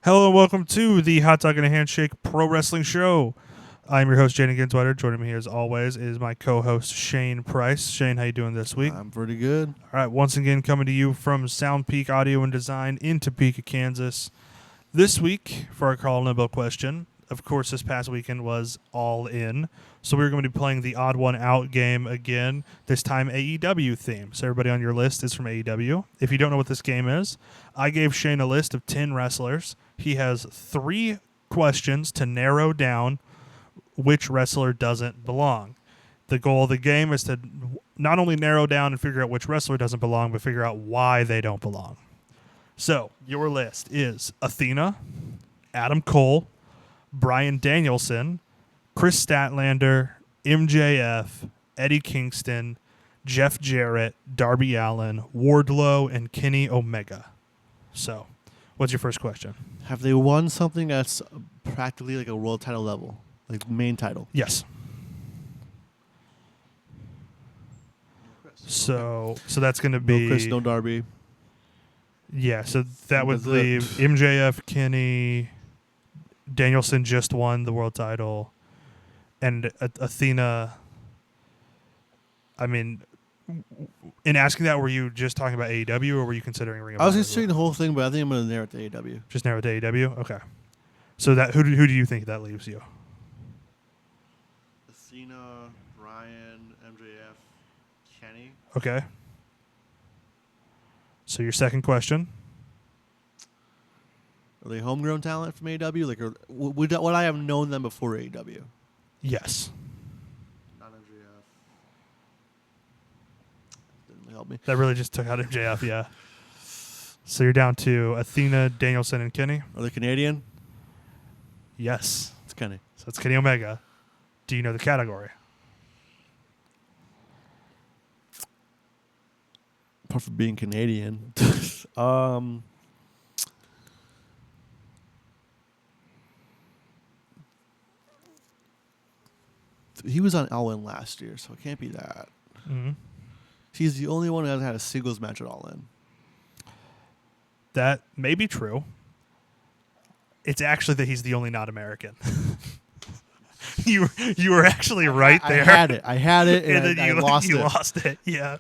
Hello and welcome to the Hot Dog and a Handshake Pro Wrestling Show. I'm your host, Jayden and Shane. Joining me here as always is my co-host, Shane Price. Shane, how you doing this week? I'm pretty good. All right, once again coming to you from Sound Peak Audio and Design in Topeka, Kansas. This week, for our Call and Bill question, of course, this past weekend was All In. So we're going to be playing the Odd One Out game again, this time AEW theme. So everybody on your list is from AEW. If you don't know what this game is, I gave Shane a list of 10 wrestlers. He has 3 questions to narrow down which wrestler doesn't belong. The goal of the game is to not only narrow down and figure out which wrestler doesn't belong, but figure out why they don't belong. So your list is Athena, Adam Cole, Bryan Danielson, Chris Statlander, MJF, Eddie Kingston, Jeff Jarrett, Darby Allin, Wardlow, and Kenny Omega. So, what's your first question? Have they won something that's practically like a world title level, like main title? Yes. So that's going to be No Chris, no Darby. Yeah, so that would That's leave it. MJF, Kenny, Danielson just won the world title, and Athena. I mean, in asking that, were you just talking about AEW, or were you considering Ring of I was Honor? considering the whole thing, but I think I'm going to narrow it to AEW. Just narrow it to AEW? Okay. So that who do you think that leaves you? Athena, Bryan, MJF, Kenny. Okay. So your second question? Are they homegrown talent from AEW? Like, would I have known them before AEW? Yes. Not MJF. Didn't really help me. That really just took out MJF, yeah. So you're down to Athena, Danielson, and Kenny? Are they Canadian? Yes. It's Kenny. So it's Kenny Omega. Do you know the category? Apart from being Canadian. He was on All In last year, so it can't be that. Mm-hmm. He's the only one who hasn't had a singles match at All In. That may be true. It's actually that he's the only not American. you were actually right there. I had it, and, and then I you lost you it. lost it. Yeah.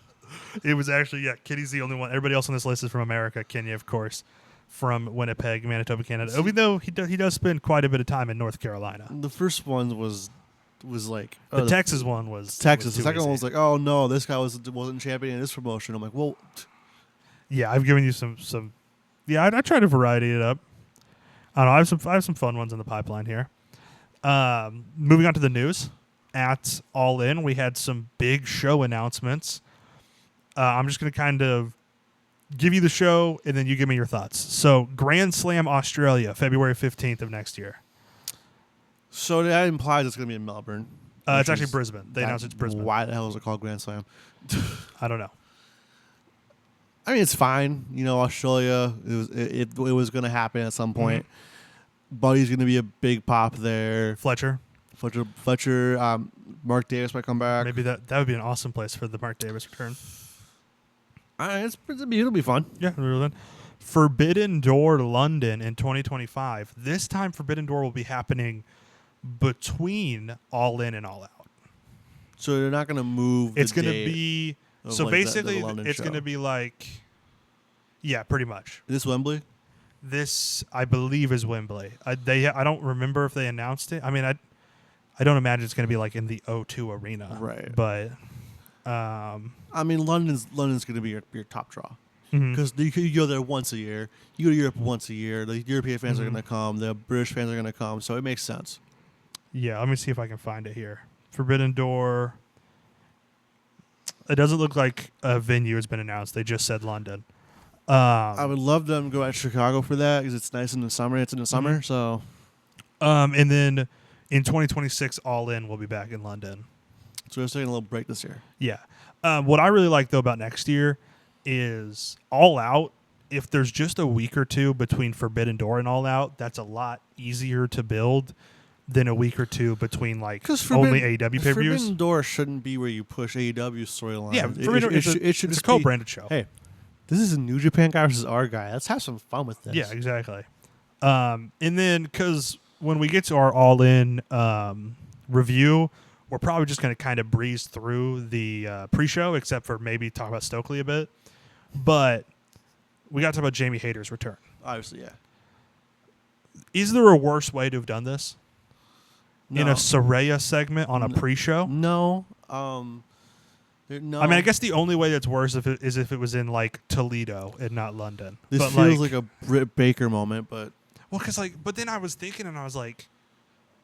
It was actually, Kenny's the only one. Everybody else on this list is from America. Kenya, of course, from Winnipeg, Manitoba, Canada. Even though he does spend quite a bit of time in North Carolina. The first one was like The Texas one was Texas. Was The second easy. one was like, oh no, this guy wasn't champion in this promotion. I'm like, well, Yeah, I've given you some. Yeah, I tried to variety it up. I don't know. I have some fun ones in the pipeline here. Moving on to the news. At All In, we had some big show announcements. I'm just going to kind of give you the show, and then you give me your thoughts. So, Grand Slam Australia, February 15th of next year. so that implies it's going to be in Melbourne. It's which actually is- Brisbane. They announced it's Brisbane. Why the hell is it called Grand Slam? I don't know. I mean, it's fine. You know, Australia. It was going to happen at some point. Buddy's going to be a big pop there. Fletcher. Fletcher. Mark Davis might come back. Maybe that would be an awesome place for the Mark Davis return. It'll be fun. Yeah, really good. Forbidden Door London in 2025. This time, Forbidden Door will be happening between All In and All Out. So they're not going to move. It's going to be of, so like, basically the London it's show. going to be like, yeah, pretty much. Is this Wembley? This I believe is Wembley. I don't remember if they announced it. I mean, I don't imagine it's going to be like in the O2 Arena, Right. But I mean, London's going to be your top draw mhm. because you go there once a year. You go to Europe once a year. The European fans are Mhm. going to come. The British fans are going to come. So it makes sense. Yeah, let me see if I can find it here. Forbidden Door. It doesn't look like a venue has been announced. They just said London. I would love them to go out to Chicago for that because it's nice in the summer. It's in the summer, so And then in 2026, All In will be back in London. we're taking a little break this year. Yeah. What I really like, though, about next year is All Out. If there's just a week or two between Forbidden Door and All Out, that's a lot easier to build than a week or two between like only AEW pay-per-views. Forbidden Door shouldn't be where you push AEW storyline. Yeah, Forbidden Door it should it's a be- co-branded show. Hey, this is a New Japan guy versus our guy. Let's have some fun with this. Yeah, exactly. And then because when we get to our All In review, we're probably just going to kind of breeze through the pre-show, except for maybe talk about Stokely a bit. But we got to talk about Jamie Hayter's return. Obviously, yeah. Is there a worse way to have done this? No. In a Saraya segment on a pre-show? No. I No. mean, I guess the only way that's worse is if it was in like Toledo and not London. This but feels like a Britt Baker moment, but well, because but then I was thinking and I was like,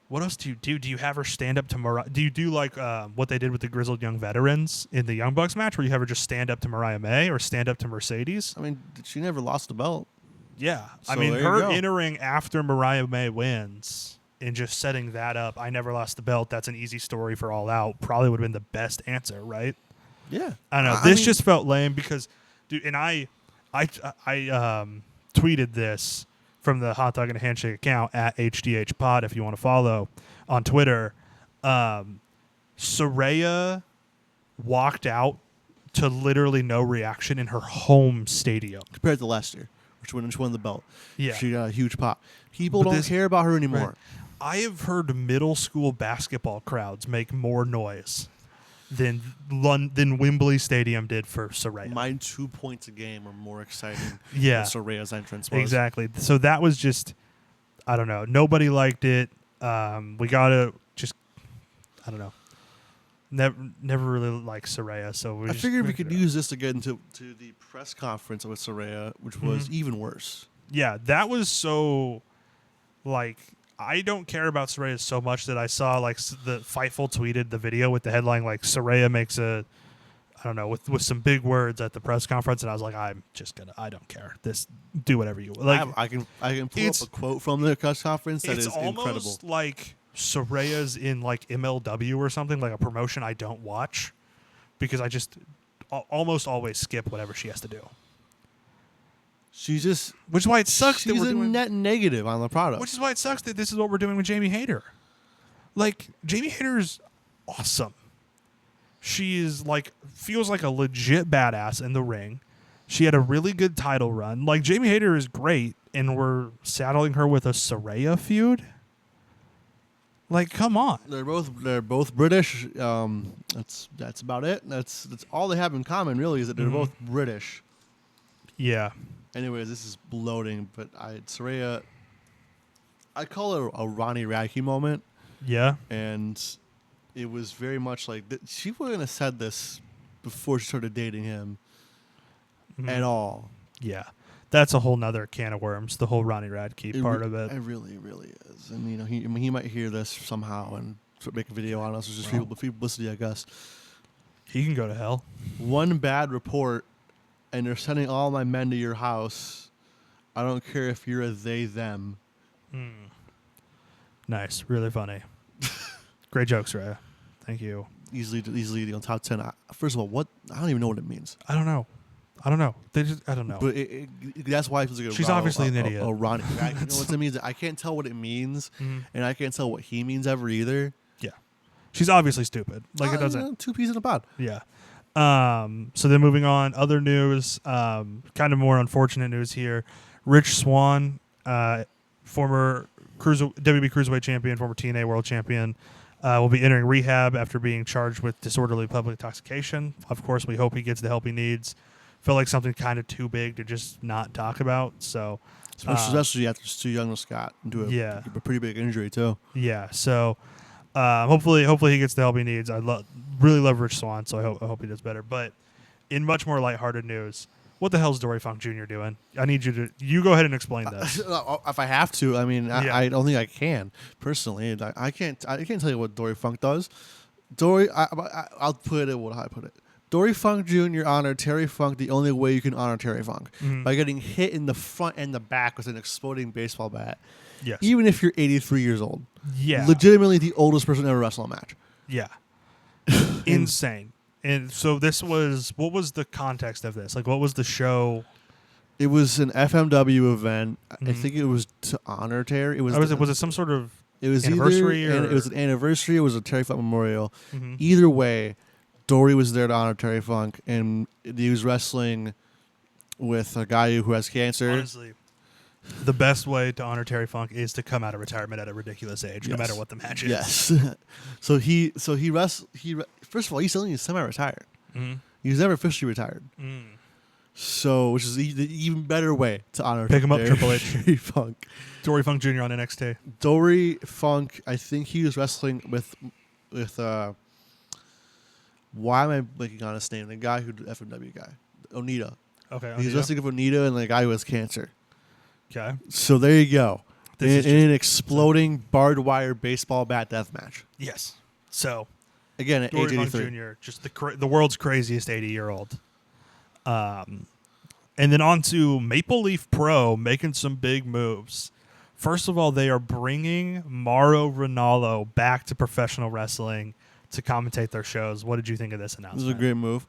what else do you do? Do you have her stand up to Mariah? Do you do like what they did with the Grizzled Young Veterans in the Young Bucks match, where you have her just stand up to Mariah May or stand up to Mercedes? I mean, she never lost the belt. Yeah, I So mean, there you her go. entering after Mariah May wins and just setting that up. I never lost the belt. That's an easy story for All Out. Probably would have been the best answer, right? Yeah. I don't know. I This mean- just felt lame because, dude, and I tweeted this from the Hot Dog and Handshake account at HDH Pod if you want to follow on Twitter. Saraya walked out to literally no reaction in her home stadium. Compared to last year, which won the belt. Yeah. She got a huge pop. People But don't this- care about her anymore. Right. I have heard middle school basketball crowds make more noise than Wembley Stadium did for Saraya. Mine 2 points a game are more exciting Yeah. than Soraya's entrance was. Exactly. So that was just, I don't know. Nobody liked it. We gotta just, I don't know. Never really liked Saraya, so I figured we could use this to get into the press conference with Saraya, which was even worse. Yeah, that was so. Like, I don't care about Saraya so much that I saw like the Fightful tweeted the video with the headline like Saraya makes a, I don't know, with some big words at the press conference, and I was like, I don't care. This, do whatever you like. I can pull up a quote from the press conference that is It's incredible. almost like Saraya's in like MLW or something, like a promotion I don't watch because I just almost always skip whatever she has to do. She's just, Which is why it sucks that she's we're a doing. net negative on the product. Which is why it sucks that this is what we're doing with Jamie Hayter. Like, Jamie Hayter is awesome. She is like, feels like a legit badass in the ring. She had a really good title run. Like, Jamie Hayter is great, and we're saddling her with a Saraya feud. Like, come on. They're both British. That's about it. That's all they have in common, really, is that they're both British. Yeah. Anyways, this is bloating, but Saraya, I call it a Ronnie Radke moment, Yeah. and it was very much like she wouldn't have said this before she started dating him at all. Yeah. That's a whole nother can of worms, the whole Ronnie Radke part of it. It really, really is. And, you know, he might hear this somehow and make a video on us. It's just for publicity, I guess. He can go to hell. One bad report, and they're sending all my men to your house. I don't care if you're a they, them. Nice. Really funny. Great jokes, Raya. Thank you. Easily, top 10. First of all, what? I don't even know what it means. I don't know. I don't know. But that's why it feels like She's obviously an idiot. Ronnie. You know what it means? I can't tell what it means, and I can't tell what he means ever either. Yeah. She's obviously stupid. Like, it doesn't. You know, 2 peas in a pod. Yeah. So then moving on, other news, kind of more unfortunate news here. Rich Swann, former WB Cruiserweight champion, former TNA World Champion, will be entering rehab after being charged with disorderly public intoxication. Of course, we hope he gets the help he needs. Felt like something kind of too big to just not talk about. So, Especially after it's too young to Scott into a pretty big injury too. Yeah. So, hopefully he gets the help he needs. I really love Rich Swann, so I hope he does better. But in much more lighthearted news, what the hell's Dory Funk Jr. doing? I need you go ahead and explain this. If I have to, I mean, Yeah. I don't think I can personally. I can't tell you what Dory Funk does. I'll put it. What I put it. Dory Funk Jr. honored Terry Funk the only way you can honor Terry Funk, by getting hit in the front and the back with an exploding baseball bat. Yes. Even if you're 83 years old. Yeah. Legitimately the oldest person to ever wrestle a match. Yeah. Insane. And so what was the context of this? Like, what was the show? It was an FMW event. I think it was to honor Terry. Was it some sort of it was anniversary? It was an anniversary. It was a Terry Funk memorial. Either way, Dory was there to honor Terry Funk, and he was wrestling with a guy who has cancer. Honestly, The best way to honor Terry Funk is to come out of retirement at a ridiculous age, no matter what the match is. Yes. so he first of all, he's only semi-retired. Mm-hmm. He was never officially retired. Mm. So, which is the even better way to honor Pick him up, Triple H. Dory Funk. Dory Funk Jr. on NXT. Dory Funk, I think he was wrestling with why am I blanking on his name? The guy who FMW guy, Onita. Okay. He's wrestling with Onita and the guy who has cancer. Okay. So there you go. This In an exploding barbed wire baseball bat death match. Yes. So Again, at Dory age Funk 83. Jr., just the world's craziest 80-year-old. And then on to Maple Leaf Pro making some big moves. First of all, they are bringing Mauro Ranallo back to professional wrestling to commentate their shows. What did you think of this announcement? This is a great move.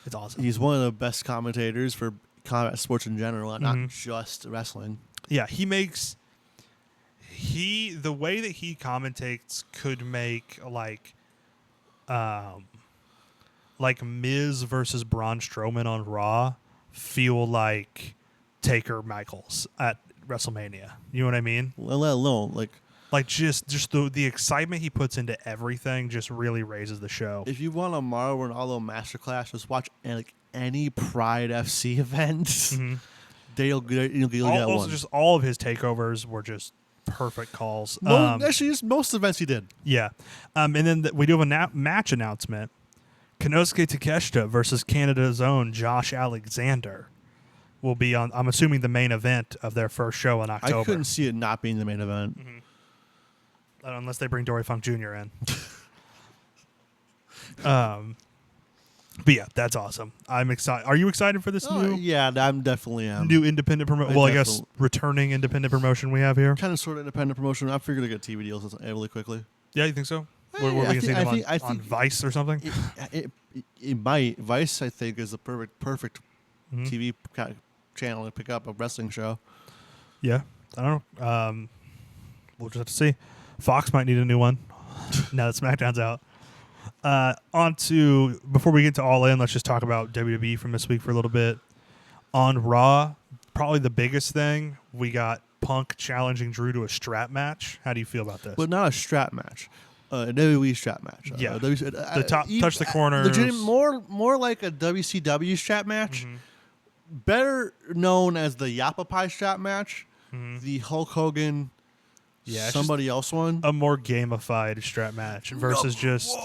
It's awesome. He's one of the best commentators for combat sports in general, not just wrestling. Yeah, the way that he commentates could make like Miz versus Braun Strowman on Raw feel like Taker Michaels at WrestleMania. You know what I mean? Let alone Like just the excitement he puts into everything just really raises the show. if you want a Mauro Ranallo masterclass, just watch any Pride FC event. Mm-hmm. You'll get Also, one. just all of his takeovers were just perfect calls. Actually, just most events he did. Yeah. And then we do have a match announcement. Konosuke Takeshita versus Canada's own Josh Alexander will be on, I'm assuming, the main event of their first show in October. I couldn't see it not being the main event. Unless they bring Dory Funk Jr. in. But yeah, that's awesome. I'm excited. Are you excited for this new Yeah, I'm definitely am. new independent promotion? Well, I guess returning independent promotion we have here. Kind of sort of independent promotion. I figured to get TV deals really quickly. Yeah, you think so? Were Yeah, we I going to see think- them I on think- Vice or something? It might. Vice, I think, is the perfect Mhm. TV channel to pick up a wrestling show. Yeah, I don't know. We'll just have to see. Fox might need a new one now that SmackDown's out. Before we get to All In, let's just talk about WWE from this week for a little bit. On Raw, probably the biggest thing, we got Punk challenging Drew to a strap match. How do you feel about this? But not a strap match. A WWE strap match. Yeah. The top touch the corners. More like a WCW strap match. Mhm. Better known as the Yappa Pie strap match. Mhm. The Hulk Hogan, Yeah, it's somebody else one. a more gamified strap match versus just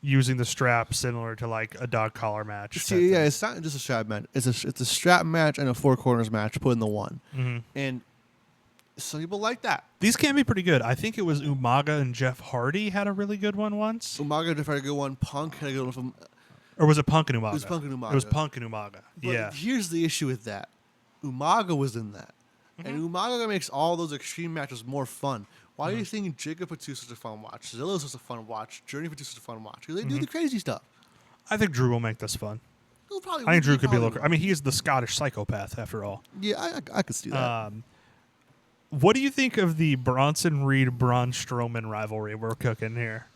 using the strap similar to like a dog collar match. type See, yeah, thing. it's not just a strap match. It's a strap match and a four corners match put in the one. Mhm. And some people like that. These can be pretty good. I think it was Umaga and Jeff Hardy had a really good one once. Umaga had a good one. Punk had a good one from. Or was it Punk and Umaga? It was Punk and Umaga. It was Punk and Umaga. But Yeah. here's the issue with that. Umaga was in that. Mm-hmm. And Umaga makes all those extreme matches more fun. Why do you think Jacob Fatu is such a fun watch? Zillow's such a fun watch. Journey Fatu is such a fun watch. Because they Mm-hmm. do the crazy stuff. I think Drew will make this fun. He'll probably I think Drew he could be a little. probably I mean, he is the Scottish psychopath after all. will. Yeah, I could see that. What do you think of the Bronson Reed Braun Strowman rivalry we're cooking here?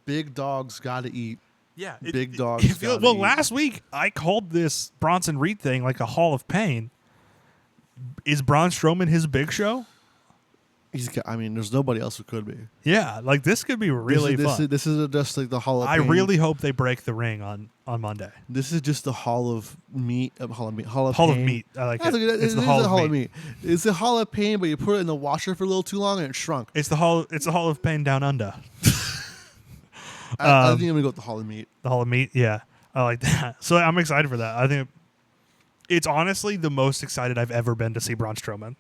Big dogs got to eat. Yeah, Big dogs gotta well, eat. last week I called this Bronson Reed thing like a Hall of Pain. Is Braun Strowman his Big Show? There's nobody else who could be. Yeah, like this could be really fun. This is just like the Hall of I Pain. really hope they break the ring on Monday. This is just the Hall of Meat. Hall of Hall of Pain. Meat. I like That's it. a good- It's the is Hall a of Meat. It's a Hall of Pain, but you put it in the washer for a little too long and it shrunk. It's the Hall of Pain down under. I think I'm gonna go with the Hall of Meat. The Hall of Meat. Yeah, I like that. So I'm excited for that. I think it's honestly the most excited I've ever been to see Braun Strowman.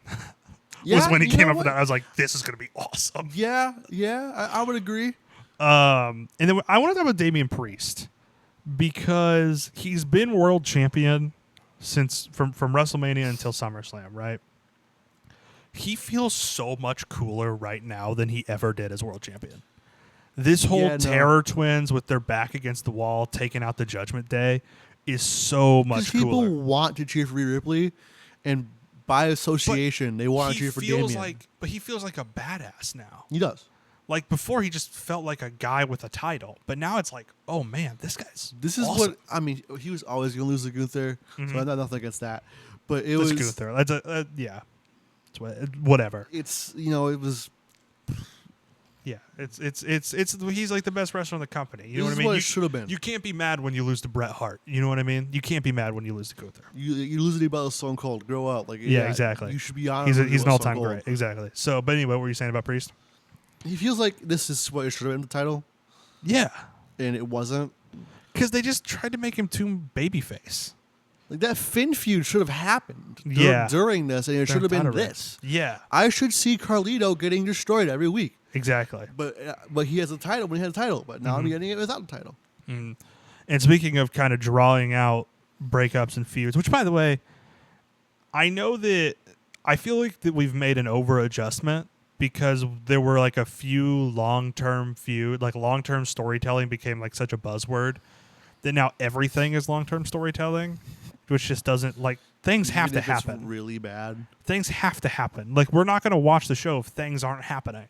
Was when he came up with that. I was like, this is going to be awesome. Yeah, I would agree. And then I want to talk about Damian Priest because he's been world champion since from WrestleMania until SummerSlam, right? He feels so much cooler right now than he ever did as world champion. This whole Terror Twins with their back against the wall, taking out the Judgment Day, is so much People cooler. want to cheer for Rhea Ripley, and by association, they want to cheer for Damian. But he feels like a badass now. He does. Like before, he just felt like a guy with a title, but now it's like, oh man, this guy's. This is awesome. what he was always going to lose to Gunther, so I have nothing against that. But it Let's was go through. That's yeah. Whatever. It's it was. Yeah, it's he's like the best wrestler in the company. You know This what I is mean? it should have been. You can't be mad when you lose to Bret Hart. You know what I mean? You can't be mad when you lose to Gunther. You lose to about Stone Cold. Grow up. Like Yeah, exactly. You should be honored. He's an all-time great. Exactly. So, but anyway, what were you saying about Priest? He feels like this is what it should have been, the title, Yeah, and it wasn't. because they just tried to make him too babyface. Like that Finn feud should have happened during this, and it should have been this. Yeah, I should see Carlito getting destroyed every week. exactly. But he has a title when he has a title. But now I'm getting it without a title. Mm. And speaking of kind of drawing out breakups and feuds, which, by the way, I know that I feel like that we've made an over adjustment because there were like a few long-term storytelling became like such a buzzword that now everything is long-term storytelling, which just doesn't like things have to happen. It's really bad. Things have to happen. Like we're not going to watch the show if things aren't happening.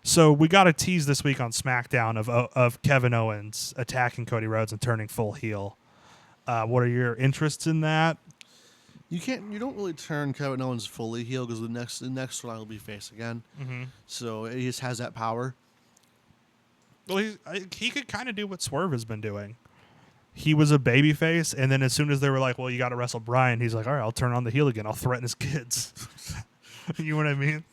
So we got a tease this week on SmackDown of Kevin Owens attacking Cody Rhodes and turning full heel. What are your interests in that? You don't really turn Kevin Owens fully heel because the next one will be face again. Mm-hmm. So he just has that power. Well, he could kind of do what Swerve has been doing. He was a babyface, and then as soon as they were like, "Well, you got to wrestle Bryan," he's like, "All right, I'll turn on the heel again. I'll threaten his kids." You know what I mean?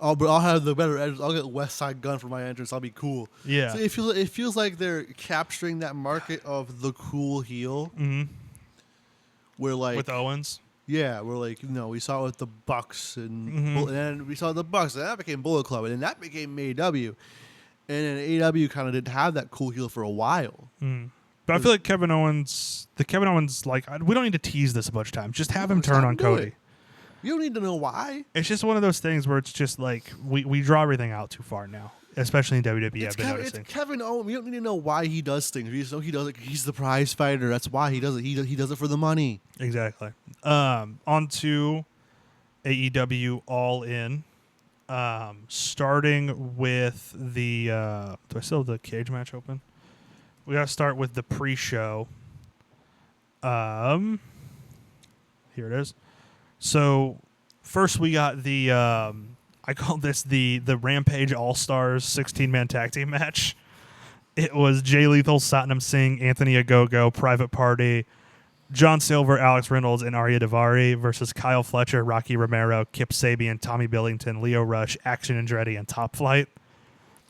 But I'll have the better entrance. I'll get West Side Gun for my entrance. I'll be cool. Yeah. So it feels like they're capturing that market of the cool heel. Mm-hmm. Where like with Owens. Yeah, we're like, we saw it with the Bucks, and Mm-hmm. then we saw the Bucks, and that became Bullet Club, and then that became AEW. And then AEW kind of didn't have that cool heel for a while. Mm. But I feel like Kevin Owens, like, we don't need to tease this a bunch of times. Just have him turn on Cody. You don't need to know why. It's just one of those things where it's just like, we draw everything out too far now, especially in WWE. I've been noticing. It's Kevin Owens. We don't need to know why he does things. We just know he does it. He's the prize fighter. That's why he does it. He does it for the money. Exactly. On to AEW All In. Starting with the do I still have the cage match open? We gotta start with the pre-show. Here it is. So first we got the I call this the Rampage All-Stars 16-man tag team match. It was Jay Lethal, Satnam Singh, Anthony Ogogo, Private Party, John Silver, Alex Reynolds, and Arya Daivari versus Kyle Fletcher, Rocky Romero, Kip Sabian, Tommy Billington, Leo Rush, Action Andretti, and Top Flight.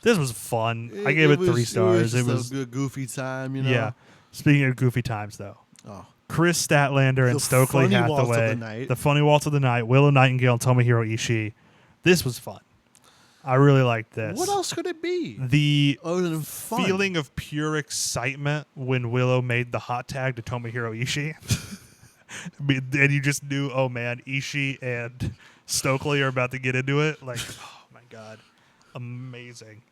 This was fun. I gave it 3 stars. It was a good goofy time, Yeah. Speaking of goofy times, though. Oh. Chris Statlander and Stokely Hathaway. The funny waltz of the night. Willow Nightingale and Tomohiro Ishii. This was fun. I really liked this. What else could it be? The other than fun? Feeling of pure excitement when Willow made the hot tag to Tomohiro Ishii. And you just knew, oh man, Ishii and Stokely are about to get into it. Like, oh my God. Amazing.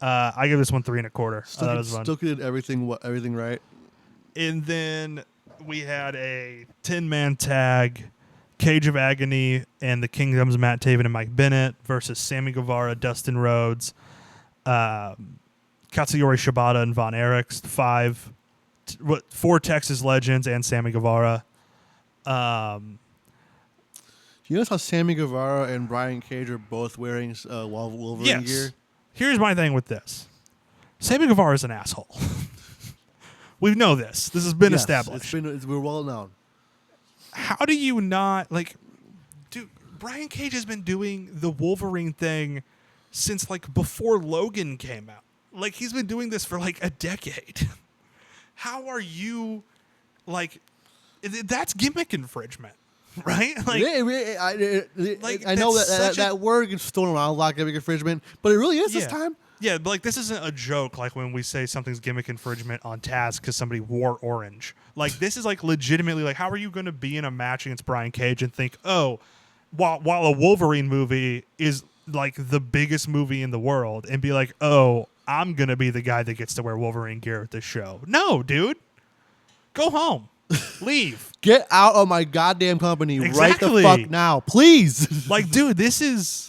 I give this one 3 1/4. That was fun. Stokely did everything right. And then we had a 10-man tag, Cage of Agony, and the Kingdoms, Matt Taven and Mike Bennett versus Sammy Guevara, Dustin Rhodes, Katsuyori Shibata, and Von Erichs. 4 Texas Legends and Sammy Guevara. You notice how Sammy Guevara and Brian Cage are both wearing Wolverine gear? Here's my thing with this. Sammy Guevara is an asshole. We know this. This has been established. We're well known. How do you not, like, dude, Brian Cage has been doing the Wolverine thing since, like, before Logan came out. Like, he's been doing this for, like, a decade. How are you, like, that's gimmick infringement, right? Like, I know that word gets thrown around a lot, gimmick infringement, but it really is this time. Yeah, but like this isn't a joke like when we say something's gimmick infringement on Taz because somebody wore orange. Like this is like legitimately like how are you going to be in a match against Brian Cage and think, oh, while a Wolverine movie is like the biggest movie in the world and be like, oh, I'm going to be the guy that gets to wear Wolverine gear at this show. No, dude. Go home. Leave. Get out of my goddamn company right Exactly. the fuck now, please. Like, dude, this is...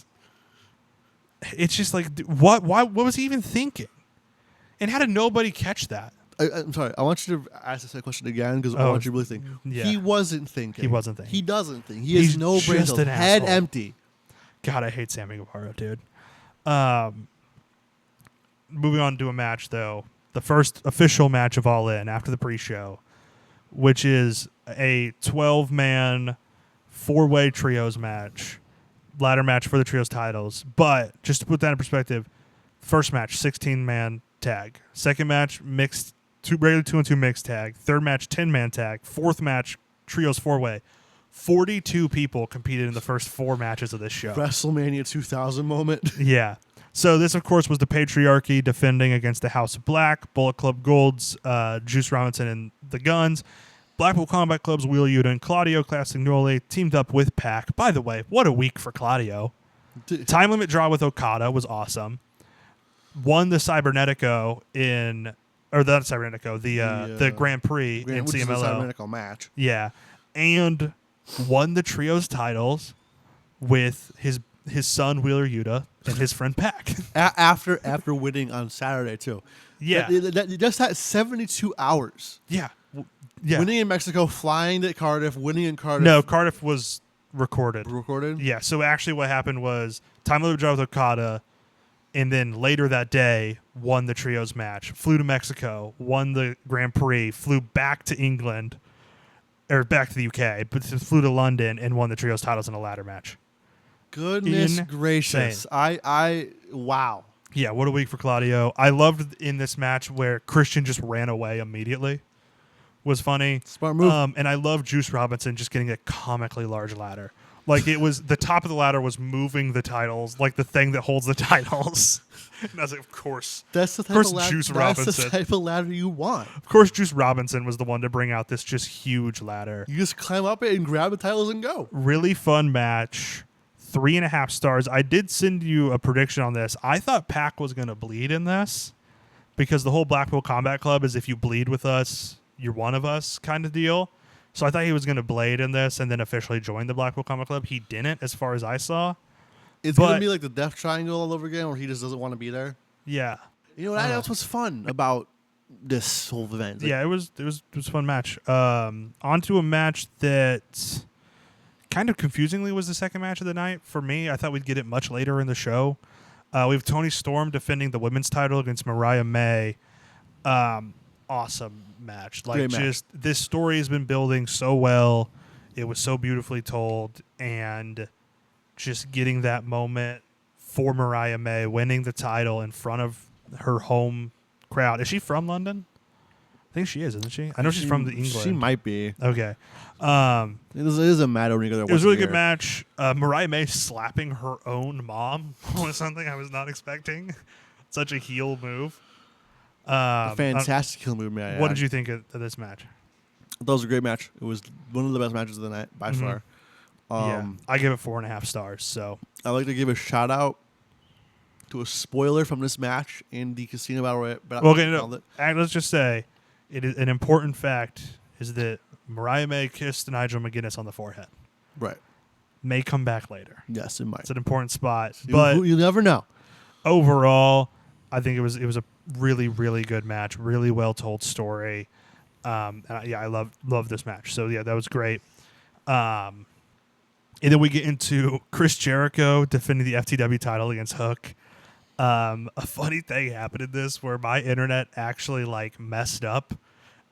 It's just like, what? Why? What was he even thinking? And how did nobody catch that? I'm sorry. I want you to ask this question again because I want you to really think. Yeah. He wasn't thinking. He wasn't thinking. He doesn't think. He's has no brain just cells. an Head asshole. empty. God, I hate Sammy Guevara, dude. Moving on to a match, though. The first official match of All In after the pre-show, which is a 12-man, 4-way trios match, ladder match for the trios titles. But just to put that in perspective, first match, 16-man tag. Second match, mixed, regular 2-on-2 mixed tag. Third match, 10-man tag. Fourth match, trios 4-way. 42 people competed in the first 4 matches of this show. WrestleMania 2000 moment. Yeah. So this, of course, was the Patriarchy defending against the House of Black, Bullet Club Gold's Juice Robinson and the Guns. Blackpool Combat Club's Wheeler Yuta and Claudio Castagnoli teamed up with Pac. By the way, what a week for Claudio. Time limit draw with Okada was awesome. Won the Cybernetico the Grand Prix in which is the CMLL. Cybernetico match. Yeah. And won the trios titles with his son Wheeler Yuta and his friend Pac. After winning on Saturday too. Yeah. Just that 72 hours. Yeah. Yeah. Winning in Mexico, flying to Cardiff, winning in Cardiff. No, Cardiff was recorded. Recorded? Yeah. So actually what happened was time limit draw with Okada, and then later that day won the trios match, flew to Mexico, won the Grand Prix, flew back to England, or back to the UK, but flew to London and won the trios titles in a ladder match. Goodness gracious. Wow. Yeah, what a week for Claudio. I loved in this match where Christian just ran away immediately. Was funny. Smart move. And I love Juice Robinson just getting a comically large ladder. Like it was the top of the ladder was moving the titles, like the thing that holds the titles. And I was like, of course. That's the type of ladder. Juice That's Robinson. the type of ladder you want. Of course, Juice Robinson was the one to bring out this just huge ladder. You just climb up it and grab the titles and go. Really fun match. 3.5 stars. I did send you a prediction on this. I thought Pac was going to bleed in this because the whole Blackpool Combat Club is if you bleed with us, you're one of us kind of deal. So I thought he was going to blade in this and then officially join the Blackpool Combat Club. He didn't, as far as I saw. It's going to be like the Death Triangle all over again where he just doesn't want to be there. Yeah. You know what else was fun about this whole event? Yeah, it was a fun match. On to a match that kind of confusingly was the second match of the night for me. I thought we'd get it much later in the show. We have Toni Storm defending the women's title against Mariah May. Awesome match. Like, just this story has been building so well. It was so beautifully told, and just getting that moment for Mariah May winning the title in front of her home crowd. Is she from London? I think she is, isn't she? I know she's from England. She might be. Okay. It doesn't matter when you go there. It was a really good match. Mariah May slapping her own mom was something I was not expecting. Such a heel move. A fantastic heel move, man. What did you think of this match? That was a great match. It was one of the best matches of the night by far. Yeah, I give it 4.5 stars. So I'd like to give a shout out to a spoiler from this match in the Casino Battle. Let's just say it is an important fact is that Mariah May kissed Nigel McGuinness on the forehead. Right. May come back later. Yes, it might. It's an important spot, but you never know. Overall, I think it was a really, really good match. Really well told story. I love this match. So yeah, that was great. And then we get into Chris Jericho defending the FTW title against Hook. A funny thing happened in this where my internet actually messed up,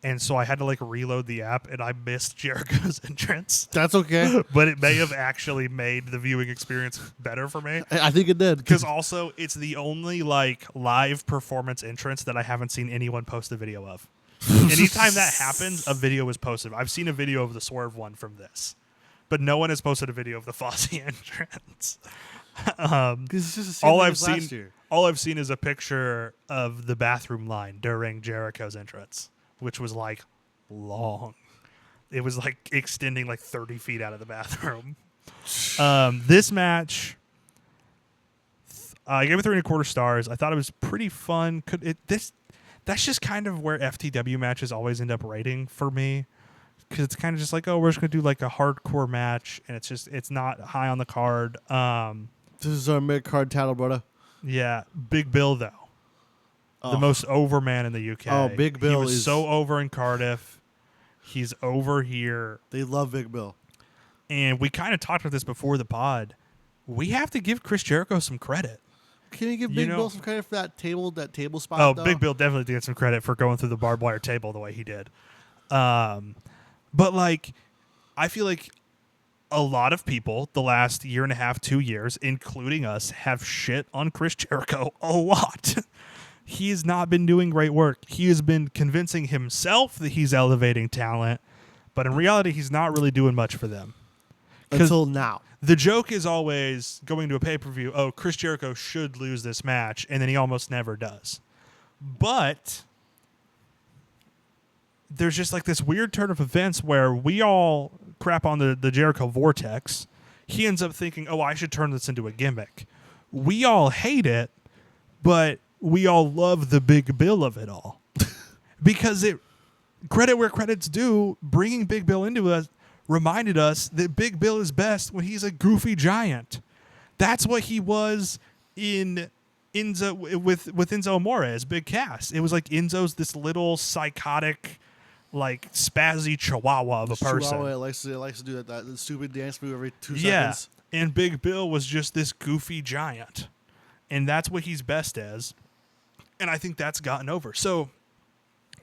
and so I had to reload the app, and I missed Jericho's entrance. That's okay. But it may have actually made the viewing experience better for me. I think it did. Because also, it's the only live performance entrance that I haven't seen anyone post a video of. Anytime that happens, a video is posted. I've seen a video of the Swerve one from this, but no one has posted a video of the Fozzy entrance. All I've seen is a picture of the bathroom line during Jericho's entrance, which was long. It was extending 30 feet out of the bathroom. This match, I gave it 3.25 stars. I thought it was pretty fun. That's just kind of where FTW matches always end up rating for me. Because it's kind of just we're just going to do a hardcore match, and it's not high on the card. This is our mid-card title, brother. Yeah. Big Bill, though. the most over man in the UK. Oh, Big Bill He was is so over in Cardiff. He's over here. They love Big Bill. And we kind of talked about this before the pod. We have to give Chris Jericho some credit. Can you give Big Bill some credit for that table spot? Oh, though? Big Bill definitely did some credit for going through the barbed wire table the way he did. But like, I feel like a lot of people the last year and a half, 2 years, including us, have shit on Chris Jericho a lot. He has not been doing great work. He has been convincing himself that he's elevating talent, but in reality, he's not really doing much for them. Until now. The joke is always going to a pay-per-view, oh, Chris Jericho should lose this match, and then he almost never does. But there's just like this weird turn of events where we all crap on the Jericho Vortex. He ends up thinking, oh, I should turn this into a gimmick. We all hate it, but we all love the big bill of it all. Because credit where credit's due, bringing Big Bill into us reminded us that Big Bill is best when he's a goofy giant. That's what he was in Enzo with Enzo Amore as Big Cass. It was like Enzo's this little psychotic, like spazzy chihuahua of a person. Chihuahua likes to do that stupid dance move every 2 yeah. seconds. And Big Bill was just this goofy giant. And that's what he's best as. And I think that's gotten over. So,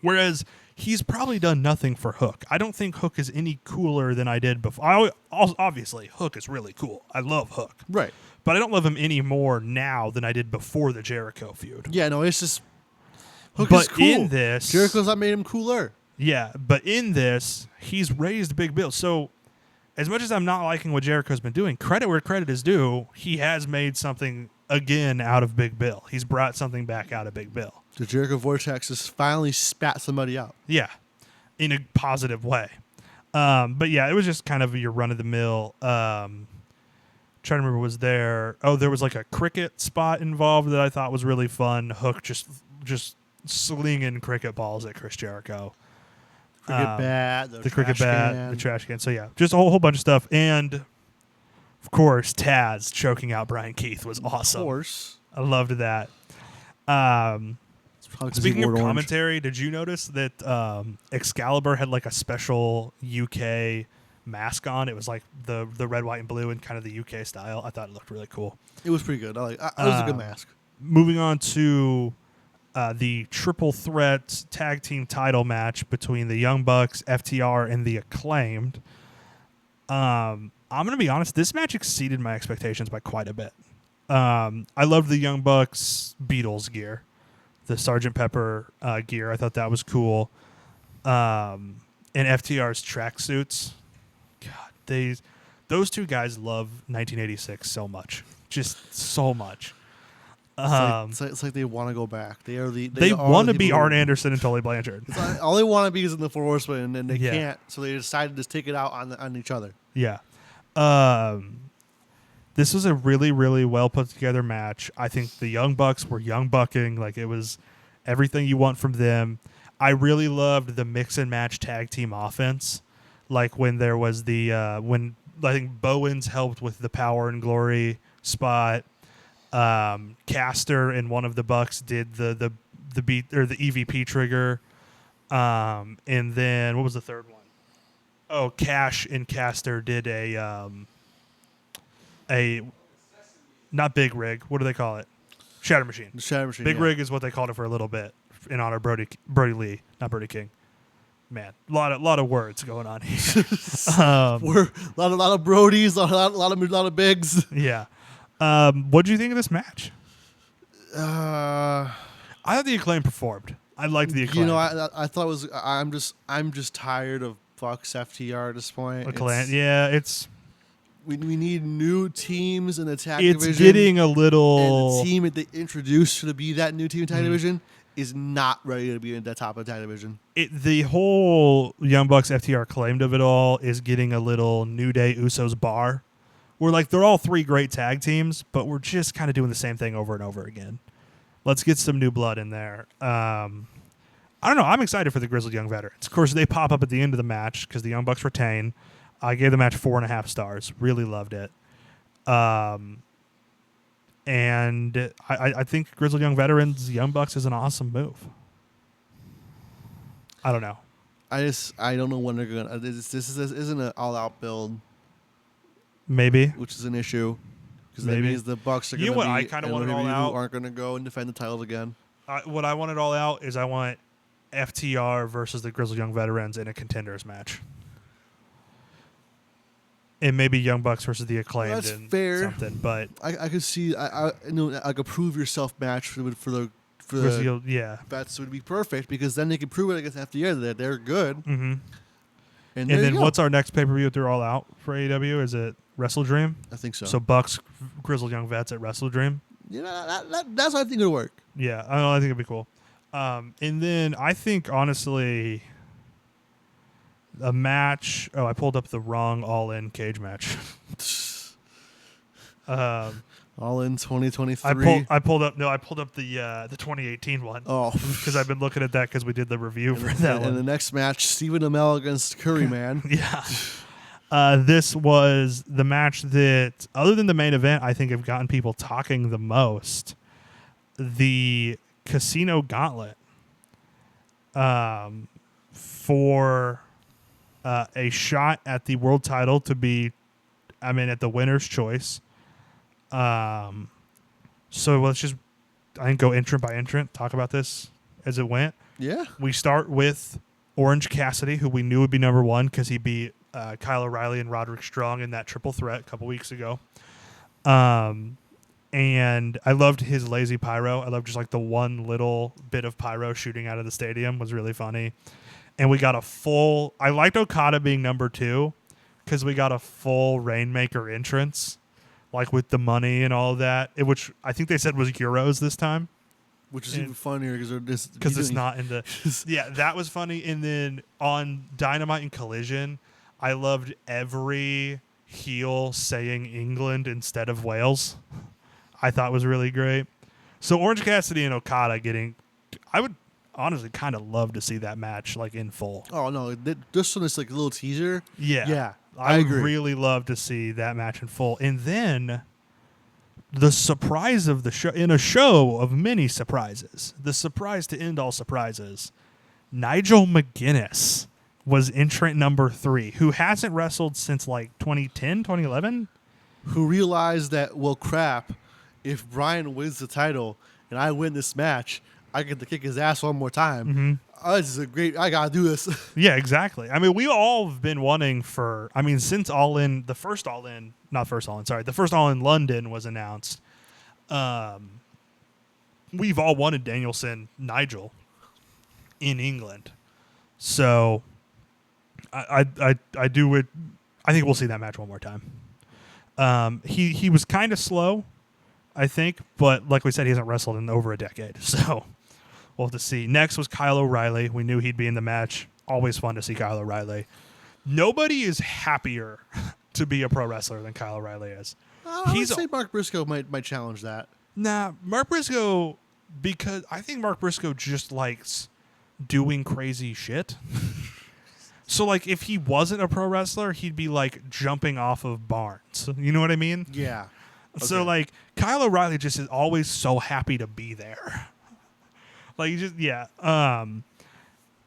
whereas he's probably done nothing for Hook. I don't think Hook is any cooler than I did before. Obviously, Hook is really cool. I love Hook. Right. But I don't love him any more now than I did before the Jericho feud. Yeah, no, it's just Hook but is cool. In this, Jericho's not made him cooler. Yeah, but in this, he's raised Big Bill. So, as much as I'm not liking what Jericho's been doing, credit where credit is due, he has made something again out of Big Bill. He's brought something back out of Big Bill. The Jericho Vortex has finally spat somebody out. Yeah, in a positive way. But yeah, it was just kind of your run-of-the-mill. Trying to remember, was there... Oh, there was like a cricket spot involved that I thought was really fun. Hook just slinging cricket balls at Chris Jericho. Cricket bat, the cricket bat, the trash can. So yeah, just a whole bunch of stuff. And of course, Taz choking out Brian Keith was awesome. Of course. I loved that. Speaking of commentary, did you notice that Excalibur had like a special UK mask on? It was like the red, white, and blue and kind of the UK style. I thought it looked really cool. It was pretty good. It was a good mask. Moving on to the triple threat tag team title match between the Young Bucks, FTR, and the Acclaimed. I'm going to be honest, this match exceeded my expectations by quite a bit. I loved the Young Bucks Beatles gear, the Sgt. Pepper gear. I thought that was cool. And FTR's tracksuits. God, those two guys love 1986 so much. Just so much. It's like they want to go back. They want to be Arn Anderson and Tully Blanchard. All they want to be is in the Four Horsemen, and they can't. So they decided to take it out on each other. Yeah. This was a really, really well put together match. I think the Young Bucks were young bucking. Like, it was everything you want from them. I really loved the mix and match tag team offense. Like when there was when I think Bowens helped with the Power and Glory spot. Caster and one of the Bucks did the beat or the EVP trigger. And then what was the third one? Oh, Cash and Caster did a not Big Rig. What do they call it? Shatter Machine. The Shatter Machine. Big Rig is what they called it for a little bit in honor of Brody Lee, not Brody King. Man, a lot of words going on here. We're a lot of Brodies, a lot of Bigs. Yeah. What do you think of this match? I thought the Acclaim performed. I liked the Acclaim. I thought it was. I'm just tired of Bucks FTR at this point. We need new teams in the tag division. It's getting a little. And the team that they introduced to be that new team in the tag division is not ready to be in the top of the tag division. The whole Young Bucks FTR claimed of it all is getting a little New Day Usos bar. We're like, they're all three great tag teams, but we're just kind of doing the same thing over and over again. Let's get some new blood in there. I don't know. I'm excited for the Grizzled Young Veterans. Of course, they pop up at the end of the match because the Young Bucks retain. I gave the match 4.5 stars. Really loved it. And And I think Grizzled Young Veterans, Young Bucks is an awesome move. I don't know. I don't know when they're gonna. This isn't an all-out build, Maybe. which is an issue because that Maybe. means the Bucks are You know gonna what I be kinda and want it all who out? aren't gonna go and defend the titles again. What I want it all out is I want FTR versus the Grizzled Young Veterans in a contenders match. And maybe Young Bucks versus the Acclaimed. That's and fair. Something, but I could see like a prove yourself match for the Grizzled, yeah. vets would be perfect because then they can prove it against FTR that they're good. Mm-hmm. And then what's our next pay-per-view if they're all out for AEW? Is it Wrestle Dream? I think so. So Bucks, Grizzled Young Vets at Wrestle Dream? That's what I think it'll work. Yeah, I think it'd be cool. And then I think, honestly, a match... Oh, I pulled up the wrong All In cage match. All In 2023. I pulled up the 2018 one. Oh. Because I've been looking at that because we did the review for that one. And the next match, Stephen Amell against Curryman. Yeah. This was the match that, other than the main event, I think have gotten people talking the most. The Casino Gauntlet for a shot at the world title to be, at the winner's choice. So let's just, I think, go entrant by entrant, talk about this as it went. Yeah. We start with Orange Cassidy, who we knew would be number one because he beat Kyle O'Reilly and Roderick Strong in that triple threat a couple weeks ago. And I loved his lazy pyro. I loved just like the one little bit of pyro shooting out of the stadium was really funny. And we got I liked Okada being number two because we got a full Rainmaker entrance, like with the money and all of that, which I think they said was euros this time. Which is even funnier because it's not in the... Yeah, that was funny. And then on Dynamite and Collision, I loved every heel saying England instead of Wales. I thought was really great. So Orange Cassidy and Okada I would honestly kind of love to see that match like in full. Oh, no. Just on this like little teaser. Yeah. Yeah. I would really love to see that match in full. And then the surprise of the show, in a show of many surprises, the surprise to end all surprises, Nigel McGuinness was entrant number 3, who hasn't wrestled since like 2010, 2011. Who realized that, well, crap, if Brian wins the title and I win this match, I get to kick his ass one more time. Mm-hmm. This is I got to do this. Yeah, exactly. We all have been wanting since All In, the first All In London was announced. We've all wanted Danielson Nigel in England. So I do it. I think we'll see that match one more time. He was kind of slow, I think, but like we said, he hasn't wrestled in over a decade. So we'll have to see. Next was Kyle O'Reilly. We knew he'd be in the match. Always fun to see Kyle O'Reilly. Nobody is happier to be a pro wrestler than Kyle O'Reilly is. I would say Mark Briscoe might challenge that. Nah, Mark Briscoe, because I think Mark Briscoe just likes doing crazy shit. So, like, if he wasn't a pro wrestler, he'd be, like, jumping off of barns. You know what I mean? Yeah. Okay. So, like, Kyle O'Reilly just is always so happy to be there. Like,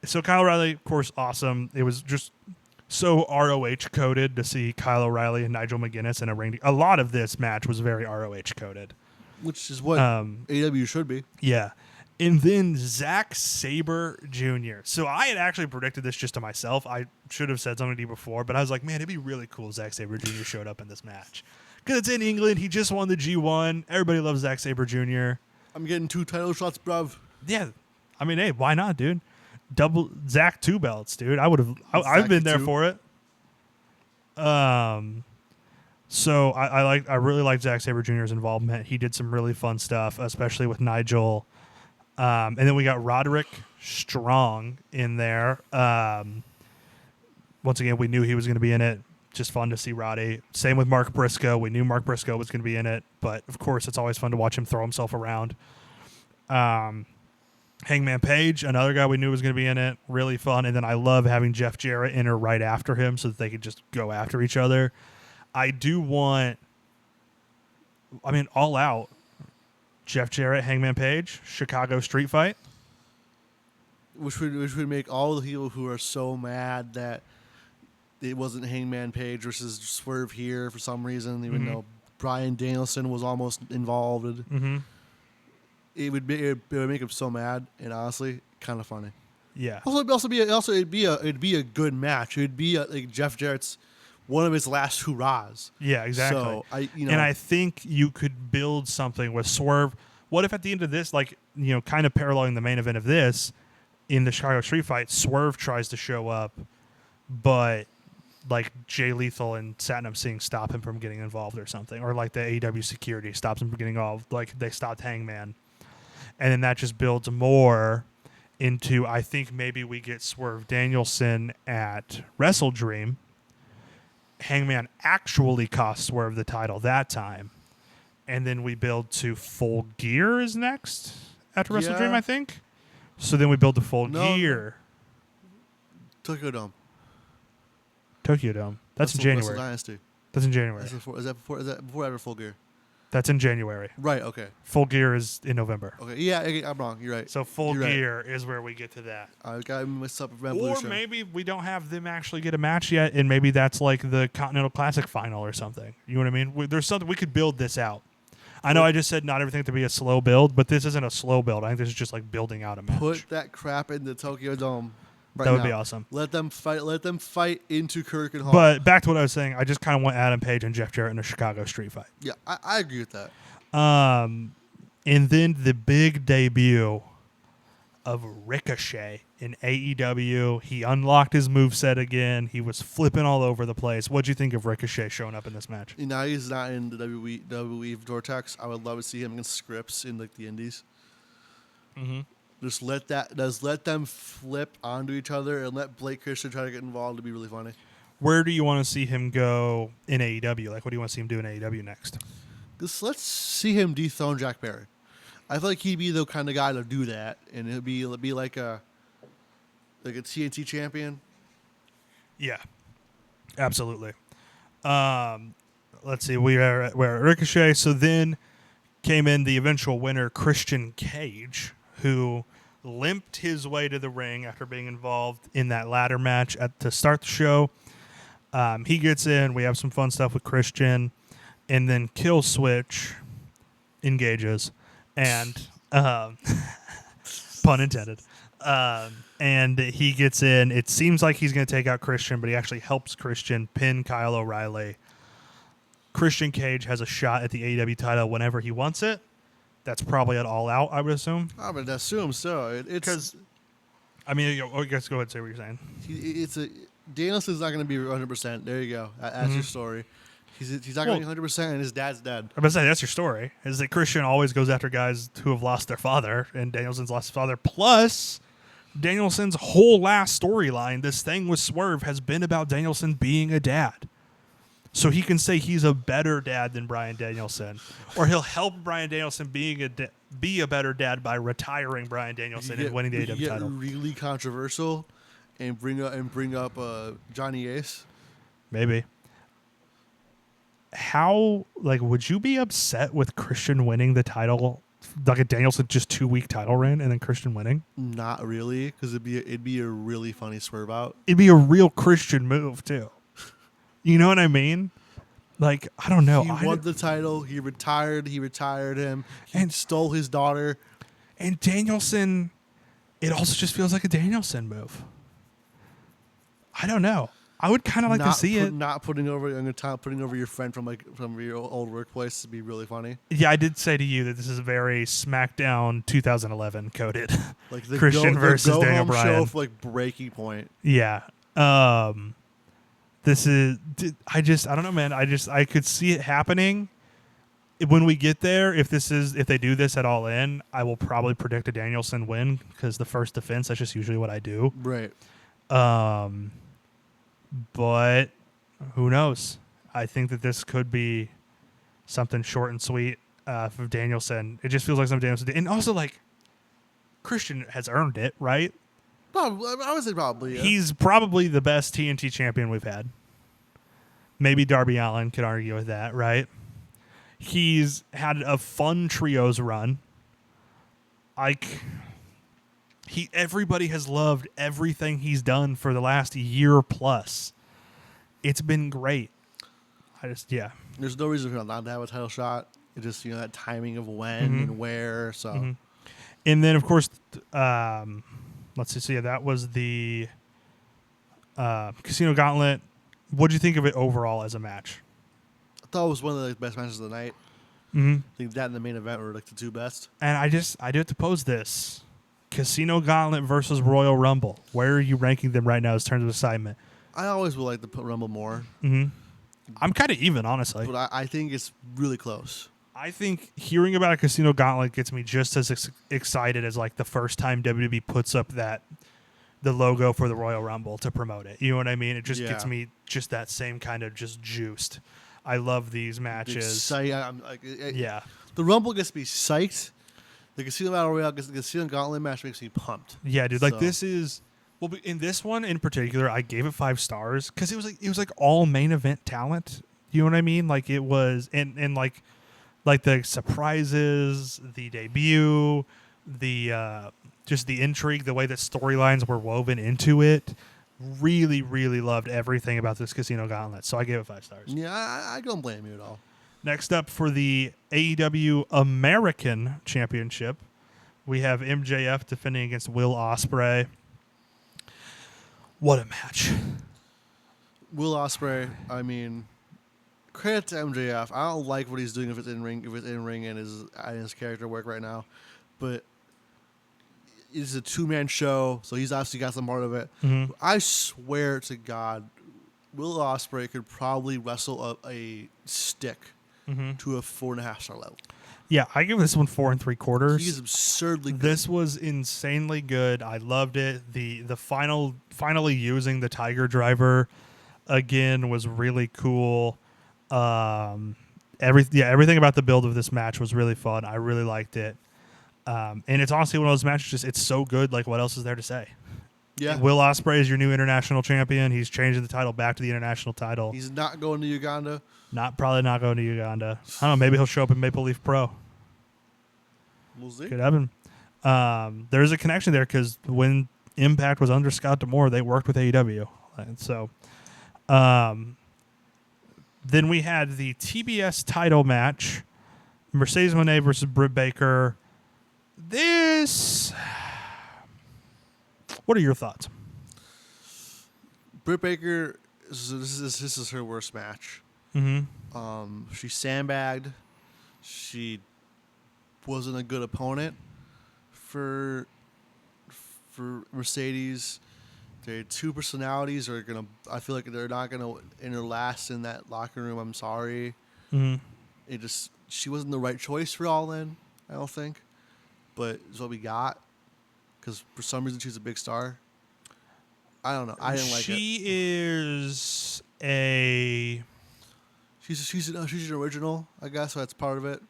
So, Kyle O'Reilly, of course, awesome. It was just so ROH coded to see Kyle O'Reilly and Nigel McGuinness in a ring. A lot of this match was very ROH coded. Which is what AEW should be. Yeah. And then Zack Sabre Jr. So I had actually predicted this just to myself. I should have said something to you before, but I was like, man, it'd be really cool if Zack Sabre Jr. showed up in this match. Because it's in England. He just won the G1. Everybody loves Zack Sabre Jr. I'm getting 2 title shots, bruv. Yeah. Hey, why not, dude? Double Zach 2 belts, dude. I've been there for it. So I really like Zack Sabre Jr.'s involvement. He did some really fun stuff, especially with Nigel. And then we got Roderick Strong in there. Once again, we knew he was going to be in it. Just fun to see Roddy. Same with Mark Briscoe. We knew Mark Briscoe was going to be in it, but of course, it's always fun to watch him throw himself around. Hangman Page, another guy we knew was going to be in it. Really fun. And then I love having Jeff Jarrett enter right after him so that they could just go after each other. I do want, All Out Jeff Jarrett, Hangman Page, Chicago street fight. Which would make all the people who are so mad that it wasn't Hangman Page versus Swerve here for some reason, even though Bryan Danielson was almost involved. Mm-hmm. It would make them so mad, and honestly, kind of funny. Yeah. It'd be a good match. It'd be like Jeff Jarrett's one of his last hurrahs. Yeah, exactly. So and I think you could build something with Swerve. What if at the end of this, like, kind of paralleling the main event of this, in the Chicago street fight, Swerve tries to show up, but like Jay Lethal and Satnam Singh stop him from getting involved or something, or like the AEW security stops him from getting involved, like they stopped Hangman, and then that just builds more into, I think maybe we get Swerve Danielson at Wrestle Dream. Hangman actually cost Swerve the title that time, and then we build to Full Gear is next after Wrestle Dream, I think. So then we build to Full Gear. Tokyo Dome. Tokyo Dome. That's in January. Dynasty. That's in January. Is that before ever Full Gear? That's in January. Right. Okay. Full Gear is in November. Okay. Yeah, I'm wrong. You're right. So Full Gear is where we get to that. I got messed up with Revolution. Or maybe we don't have them actually get a match yet, and maybe that's like the Continental Classic final or something. You know what I mean? There's something we could build this out. I know I just said not everything to be a slow build, but this isn't a slow build. I think this is just like building out a match. Put that crap in the Tokyo Dome. Right that would now. be awesome. Let them fight into Kirk and Hall. But back to what I was saying, I just kind of want Adam Page and Jeff Jarrett in a Chicago street fight. Yeah, I agree with that. And then the big debut of Ricochet in AEW. He unlocked his moveset again. He was flipping all over the place. What'd you think of Ricochet showing up in this match? Now he's not in the WWE Vortex. I would love to see him against Scripps in like the Indies. Mm-hmm. Just let them flip onto each other and let Blake Christian try to get involved. To be really funny. Where do you want to see him go in AEW? Like, what do you want to see him do in AEW next? Just let's see him dethrone Jack Perry. I feel like he'd be the kind of guy to do that, and it'd be like a TNT champion. Yeah, absolutely. Let's see. We're at Ricochet. So then came in the eventual winner, Christian Cage, who limped his way to the ring after being involved in that ladder match to start the show. He gets in. We have some fun stuff with Christian. And then Kill Switch engages. And, pun intended. And he gets in. It seems like he's going to take out Christian, but he actually helps Christian pin Kyle O'Reilly. Christian Cage has a shot at the AEW title whenever he wants it. That's probably at All Out, I would assume. I would assume so. It's. I mean, I guess go ahead and say what you're saying. Danielson's not going to be 100%. There you go. That's your story. He's not going to be 100%, and his dad's dead. I'm going to say that's your story. Is that Christian always goes after guys who have lost their father, and Danielson's lost his father. Plus, Danielson's whole last storyline, this thing with Swerve, has been about Danielson being a dad. So he can say he's a better dad than Bryan Danielson, or he'll help Bryan Danielson be a better dad by retiring Bryan Danielson and winning the AEW title. Really controversial, and bring up Johnny Ace. Maybe. How would you be upset with Christian winning the title, like a Danielson just 2-week title reign and then Christian winning? Not really, because it'd be a really funny swerve out. It'd be a real Christian move too. You know what I mean? Like, I don't know. He won the title. He retired him. He stole his daughter. And Danielson, it also just feels like a Danielson move. I don't know. I would kind of like to see it. Not putting over your friend from your old workplace would be really funny. Yeah, I did say to you that this is very SmackDown 2011 coded. Like the Christian versus Daniel Bryan show for like breaking point. Yeah. This is. I don't know, man. I could see it happening. When we get there, if they do this at All In, I will probably predict a Danielson win because the first defense, that's just usually what I do. Right. But who knows? I think that this could be something short and sweet for Danielson. It just feels like something Danielson did. And also, like, Christian has earned it, right? Probably, I would say probably. Yeah. He's probably the best TNT champion we've had. Maybe Darby Allin could argue with that, right? He's had a fun trios run. Everybody has loved everything he's done for the last year plus. It's been great. There's no reason for him not to have a title shot. It just that timing of when and where. So, And then of course, let's see. So yeah, that was the Casino Gauntlet. What'd you think of it overall as a match? I thought it was one of the best matches of the night. Mm-hmm. I think that and the main event were like the two best. And I do have to pose this: Casino Gauntlet versus Royal Rumble. Where are you ranking them right now in terms of excitement? I always would like to put Rumble more. Mm-hmm. I'm kind of even, honestly. But I think it's really close. I think hearing about a Casino Gauntlet gets me just as excited as like the first time WWE puts up the logo for the Royal Rumble to promote it. You know what I mean? It just gets me just that same kind of just juiced. I love these matches. The Rumble gets me psyched. The Casino Battle Royale, the Casino Gauntlet match makes me pumped. Yeah, dude. Like this is in this one in particular, I gave it 5 stars because it was like all main event talent. You know what I mean? Like it was and like the surprises, the debut, the just the intrigue, the way that storylines were woven into it. Really, really loved everything about this Casino Gauntlet. So I gave it 5 stars. Yeah, I don't blame you at all. Next up for the AEW American Championship, we have MJF defending against Will Ospreay. What a match. Will Ospreay, I mean, credit to MJF. I don't like what he's doing if it's in ring and his character work right now, but it's a 2-man show, so he's obviously got some part of it. Mm-hmm. I swear to God, Will Ospreay could probably wrestle up a stick to a 4.5-star level. Yeah, I give this one 4 3/4. He's absurdly good. This was insanely good. I loved it. The finally using the Tiger Driver again was really cool. Everything about the build of this match was really fun. I really liked it. And it's honestly one of those matches. Just it's so good. Like, what else is there to say? Yeah. Will Ospreay is your new international champion. He's changing the title back to the international title. He's not going to Uganda. Probably not going to Uganda. I don't know. Maybe he'll show up in Maple Leaf Pro. We'll see. Could happen. There's a connection there because when Impact was under Scott D'Amore, they worked with AEW. And so then we had the TBS title match, Mercedes Moné versus Britt Baker. What are your thoughts? Britt Baker, this is her worst match. Mm-hmm. She sandbagged. She wasn't a good opponent for Mercedes. Their two personalities are gonna. I feel like they're not gonna interlast in that locker room. I'm sorry. Mm-hmm. She wasn't the right choice for All In. I don't think, but it's what we got. Because for some reason she's a big star. I don't know. I didn't like it. She is a. She's an original, I guess. So that's part of it.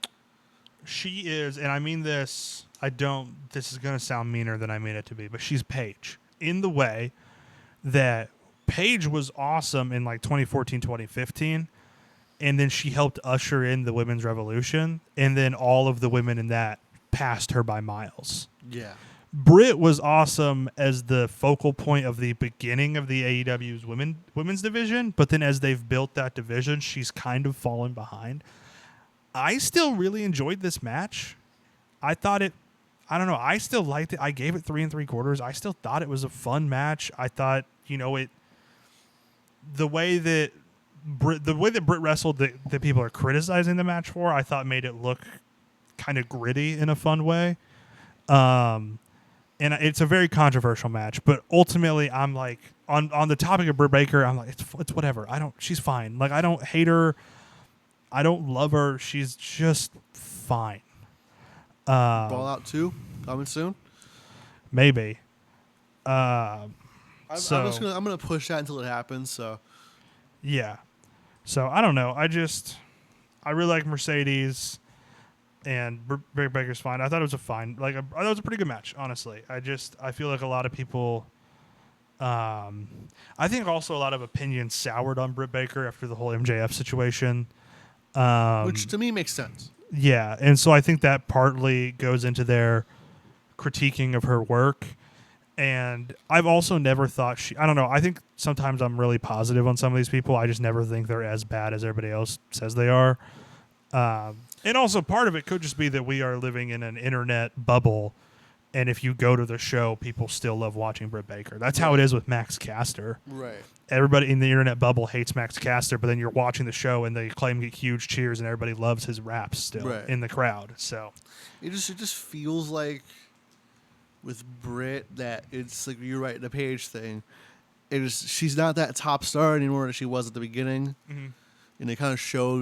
She is, and I mean this. This is gonna sound meaner than I mean it to be, but she's Paige in the way that Paige was awesome in like 2014, 2015, and then she helped usher in the women's revolution, and then all of the women in that passed her by miles. Yeah. Britt was awesome as the focal point of the beginning of the AEW's women's division, but then as they've built that division, she's kind of fallen behind. I still really enjoyed this match. I thought it, I don't know, I still liked it. I gave it 3 3/4. I still thought it was a fun match. I thought, the way that Britt wrestled that people are criticizing the match for, I thought made it look kind of gritty in a fun way. And it's a very controversial match, but ultimately I'm like on the topic of Britt Baker, I'm like, it's whatever. She's fine. Like, I don't hate her. I don't love her. She's just fine. Fallout 2 coming soon. Maybe. I'm gonna push that until it happens. So yeah. So I don't know. I really like Mercedes. And Britt Baker's fine. I thought it was I thought it was a pretty good match, honestly. I feel like a lot of people, I think also a lot of opinions soured on Britt Baker after the whole MJF situation. Which to me makes sense. Yeah, and so I think that partly goes into their critiquing of her work. And I've also never thought I don't know, I think sometimes I'm really positive on some of these people. I just never think they're as bad as everybody else says they are. And also part of it could just be that we are living in an internet bubble. And if you go to the show, people still love watching Britt Baker. That's how it is with Max Caster. Right. Everybody in the internet bubble hates Max Caster, but then you're watching the show and they claim get huge cheers and everybody loves his raps still in the crowd. So it just feels like with Britt that it's like you're right, the Paige thing. She's not that top star anymore that she was at the beginning. Mm-hmm. And it kind of showed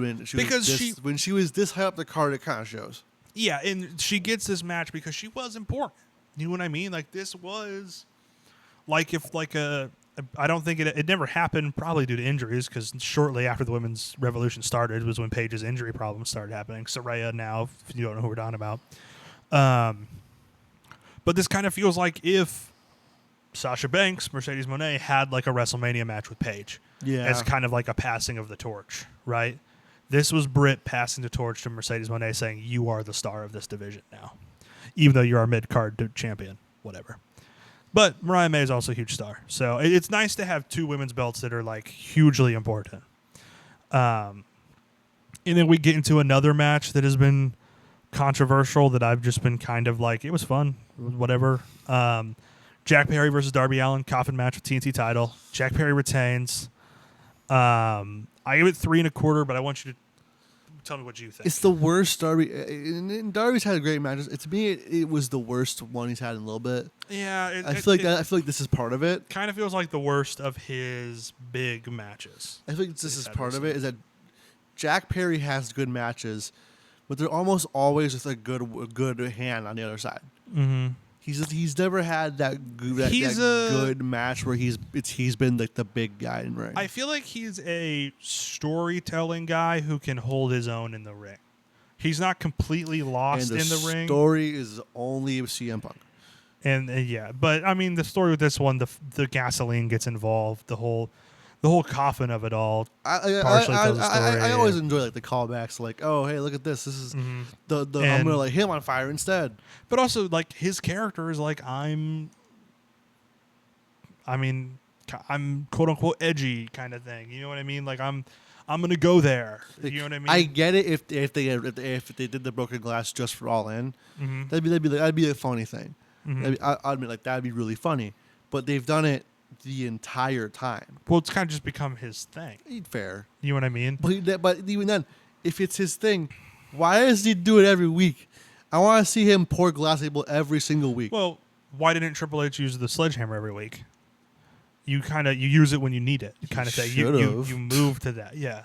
when she was this high up the card, it kind of shows. Yeah, and she gets this match because she was important. You know what I mean? Like this was like if like I don't think it never happened probably due to injuries because shortly after the women's revolution started was when Paige's injury problems started happening. Saraya now, if you don't know who we're talking about. But this kind of feels like if Sasha Banks, Mercedes Moné had like a WrestleMania match with Paige. Yeah. As kind of like a passing of the torch, right? This was Britt passing the torch to Mercedes Moné saying, you are the star of this division now. Even though you're our mid-card champion, whatever. But Mariah May is also a huge star. So it's nice to have two women's belts that are like hugely important. And then we get into another match that has been controversial that I've just been kind of like, it was fun, whatever. Jack Perry versus Darby Allin, coffin match with TNT title. Jack Perry retains. I give it 3 1/4, but I want you to tell me what you think. It's the worst Darby. And Darby's had great matches. To me, it was the worst one he's had in a little bit. Yeah, I feel like this is part of it. Kind of feels like the worst of his big matches. I think this is part of it. Is that Jack Perry has good matches, but they're almost always with a good hand on the other side. Mm-hmm. He's never had that good match where he's been like the big guy in the ring. I feel like he's a storytelling guy who can hold his own in the ring. He's not completely lost in the ring. The story is only CM Punk. And yeah, but I mean the story with this one, the gasoline gets involved, the whole coffin of it all. I always enjoy like the callbacks, like, oh hey, look at this. This is I'm gonna light him on fire instead. But also like his character is like I'm quote unquote edgy kind of thing. You know what I mean? Like I'm gonna go there. You know what I mean? I get it if they did the broken glass just for All In, mm-hmm. that'd be a funny thing. Mm-hmm. I'd admit like that'd be really funny. But they've done it the entire time. Well, it's kind of just become his thing. Fair. You know what I mean? But even then, if it's his thing, why does he do it every week? I want to see him pour glass table every single week. Well, why didn't Triple H use the sledgehammer every week? You use it when you need it, kind of thing. You move to that. Yeah.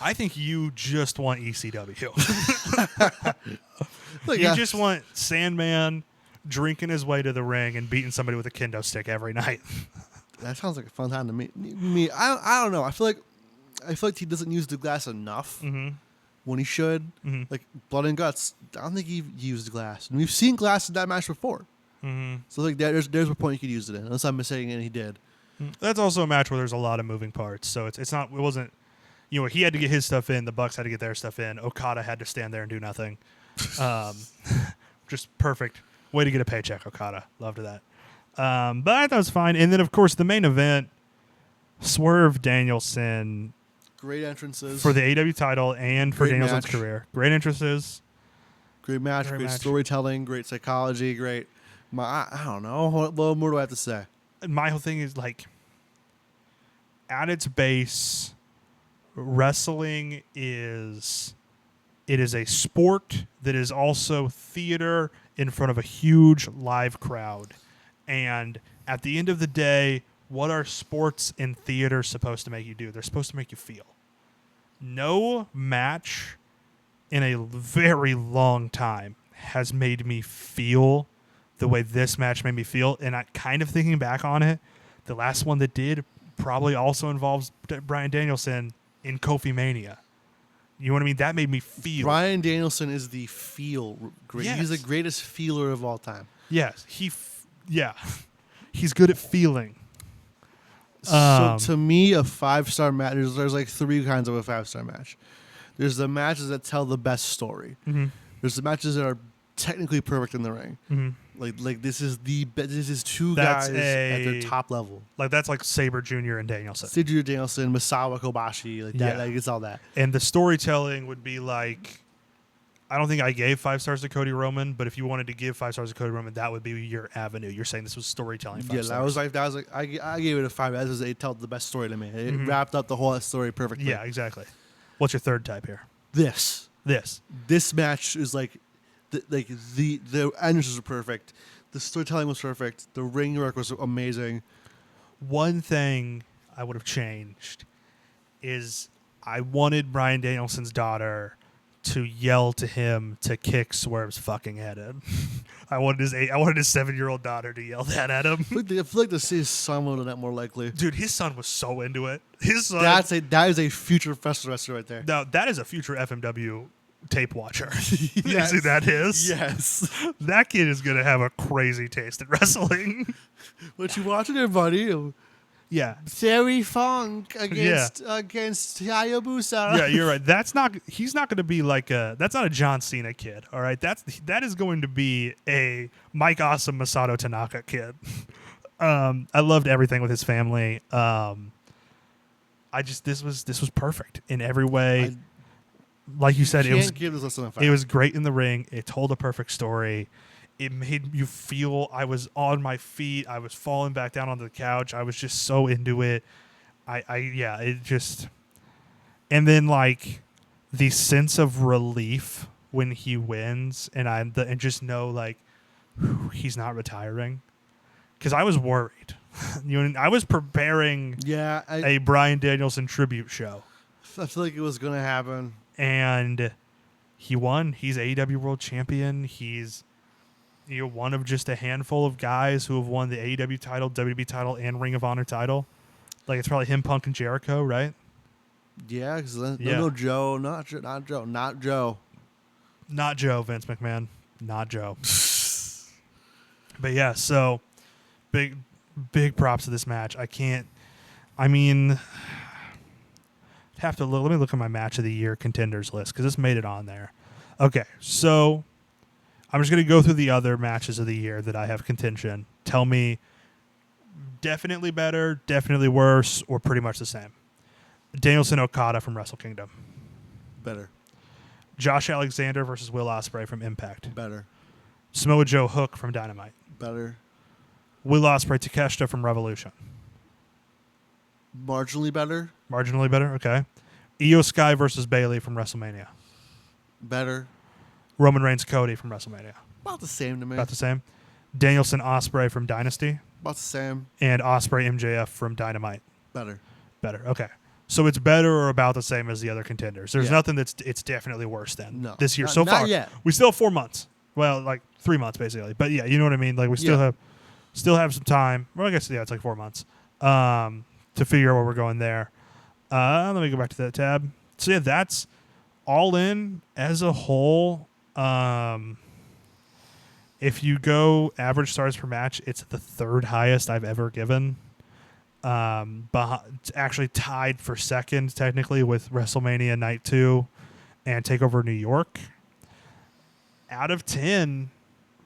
I think you just want ECW. You just want Sandman drinking his way to the ring and beating somebody with a kendo stick every night. That sounds like a fun time to me. I don't know. I feel like he doesn't use the glass enough when he should. Mm-hmm. Like Blood and Guts, I don't think he used glass. And we've seen glass in that match before. Mm-hmm. So like there's a point you could use it in. Unless I'm mistaken, and he did. That's also a match where there's a lot of moving parts. So it wasn't. You know, he had to get his stuff in. The Bucks had to get their stuff in. Okada had to stand there and do nothing. Just perfect. Way to get a paycheck, Okada. Loved that. But I thought it was fine. And then, of course, the main event, Swerve Danielson. Great entrances. For the AEW title and for Danielson's career. Great entrances. Great match. Great storytelling. Great psychology. Great. I don't know. What more do I have to say? My whole thing is, like, at its base, wrestling is a sport that is also theater in front of a huge live crowd. And at the end of the day, what are sports and theater supposed to make you do? They're supposed to make you feel. No match in a very long time has made me feel the way this match made me feel. And I kind of thinking back on it, the last one that did probably also involves Bryan Danielson in Kofi Mania. You know what I mean? That made me feel. Bryan Danielson is the feel. Yes. He's the greatest feeler of all time. Yes. He's good at feeling. So to me, a 5-star match, there's like 3 kinds of a 5-star match. There's the matches that tell the best story. Mm-hmm. There's the matches that are technically perfect in the ring. Mm-hmm. Like this is two That's guys at their top level. Like that's like Sabre Jr. and Danielson. Sabre Danielson, Misawa Kobashi, like that. Yeah. Like it's all that. And the storytelling would be like, I don't think I gave 5 stars to Cody Roman, but if you wanted to give 5 stars to Cody Roman, that would be your avenue. You're saying this was storytelling. 5 stars. That was like I gave it a 5. That was it told the best story to me. It wrapped up the whole story perfectly. Yeah, exactly. What's your third type here? This match is like the entrances were perfect. The storytelling was perfect. The ring work was amazing. One thing I would have changed is I wanted Bryan Danielson's daughter to yell to him to kick Swerve's fucking head in. I wanted his 7-year-old daughter to yell that at him. I feel like to see his son would have that more likely. Dude, his son was so into it. His son. That is a future professional wrestler right there. No, that is a future FMW tape watcher. Yes. You see that is? Yes. That kid is gonna have a crazy taste in wrestling. What you watching there, buddy? Yeah. Terry Funk against Hayabusa. Yeah, you're right. He's not going to be that's not a John Cena kid, all right? That is going to be a Mike Awesome Masato Tanaka kid. I loved everything with his family. This was perfect in every way. Like you said, it was great in the ring. It told a perfect story. It made you feel I was on my feet. I was falling back down onto the couch. I was just so into it. And then like the sense of relief when he wins, and just know like he's not retiring, because I was worried. I was preparing a Bryan Danielson tribute show. I feel like it was gonna happen, and he won. He's AEW World Champion. He's one of just a handful of guys who have won the AEW title, WWE title, and Ring of Honor title. Like, it's probably him, Punk, and Jericho, right? Yeah, because no Joe, not Joe. Not Joe, Vince McMahon. Not Joe. But yeah, so big props to this match. Let me look at my match of the year contenders list, because this made it on there. Okay, so I'm just going to go through the other matches of the year that I have contention. Tell me definitely better, definitely worse, or pretty much the same. Danielson Okada from Wrestle Kingdom. Better. Josh Alexander versus Will Ospreay from Impact. Better. Samoa Joe Hook from Dynamite. Better. Will Ospreay Takeshita from Revolution. Marginally better. Marginally better, okay. Io Sky versus Bayley from WrestleMania. Better. Roman Reigns Cody from WrestleMania. About the same to me. About the same. Danielson Ospreay from Dynasty. About the same. And Ospreay MJF from Dynamite. Better. Okay. So it's better or about the same as the other contenders. There's nothing it's definitely worse than this year so far. Not yet. We still have 4 months. Well, like 3 months basically. But yeah, you know what I mean? Like we still have some time. Well, I guess it's like 4 months. To figure out where we're going there. Let me go back to that tab. So yeah, that's All In as a whole. If you go average stars per match, it's the third highest I've ever given. Actually tied for second technically with WrestleMania Night 2 and TakeOver New York. Out of 10,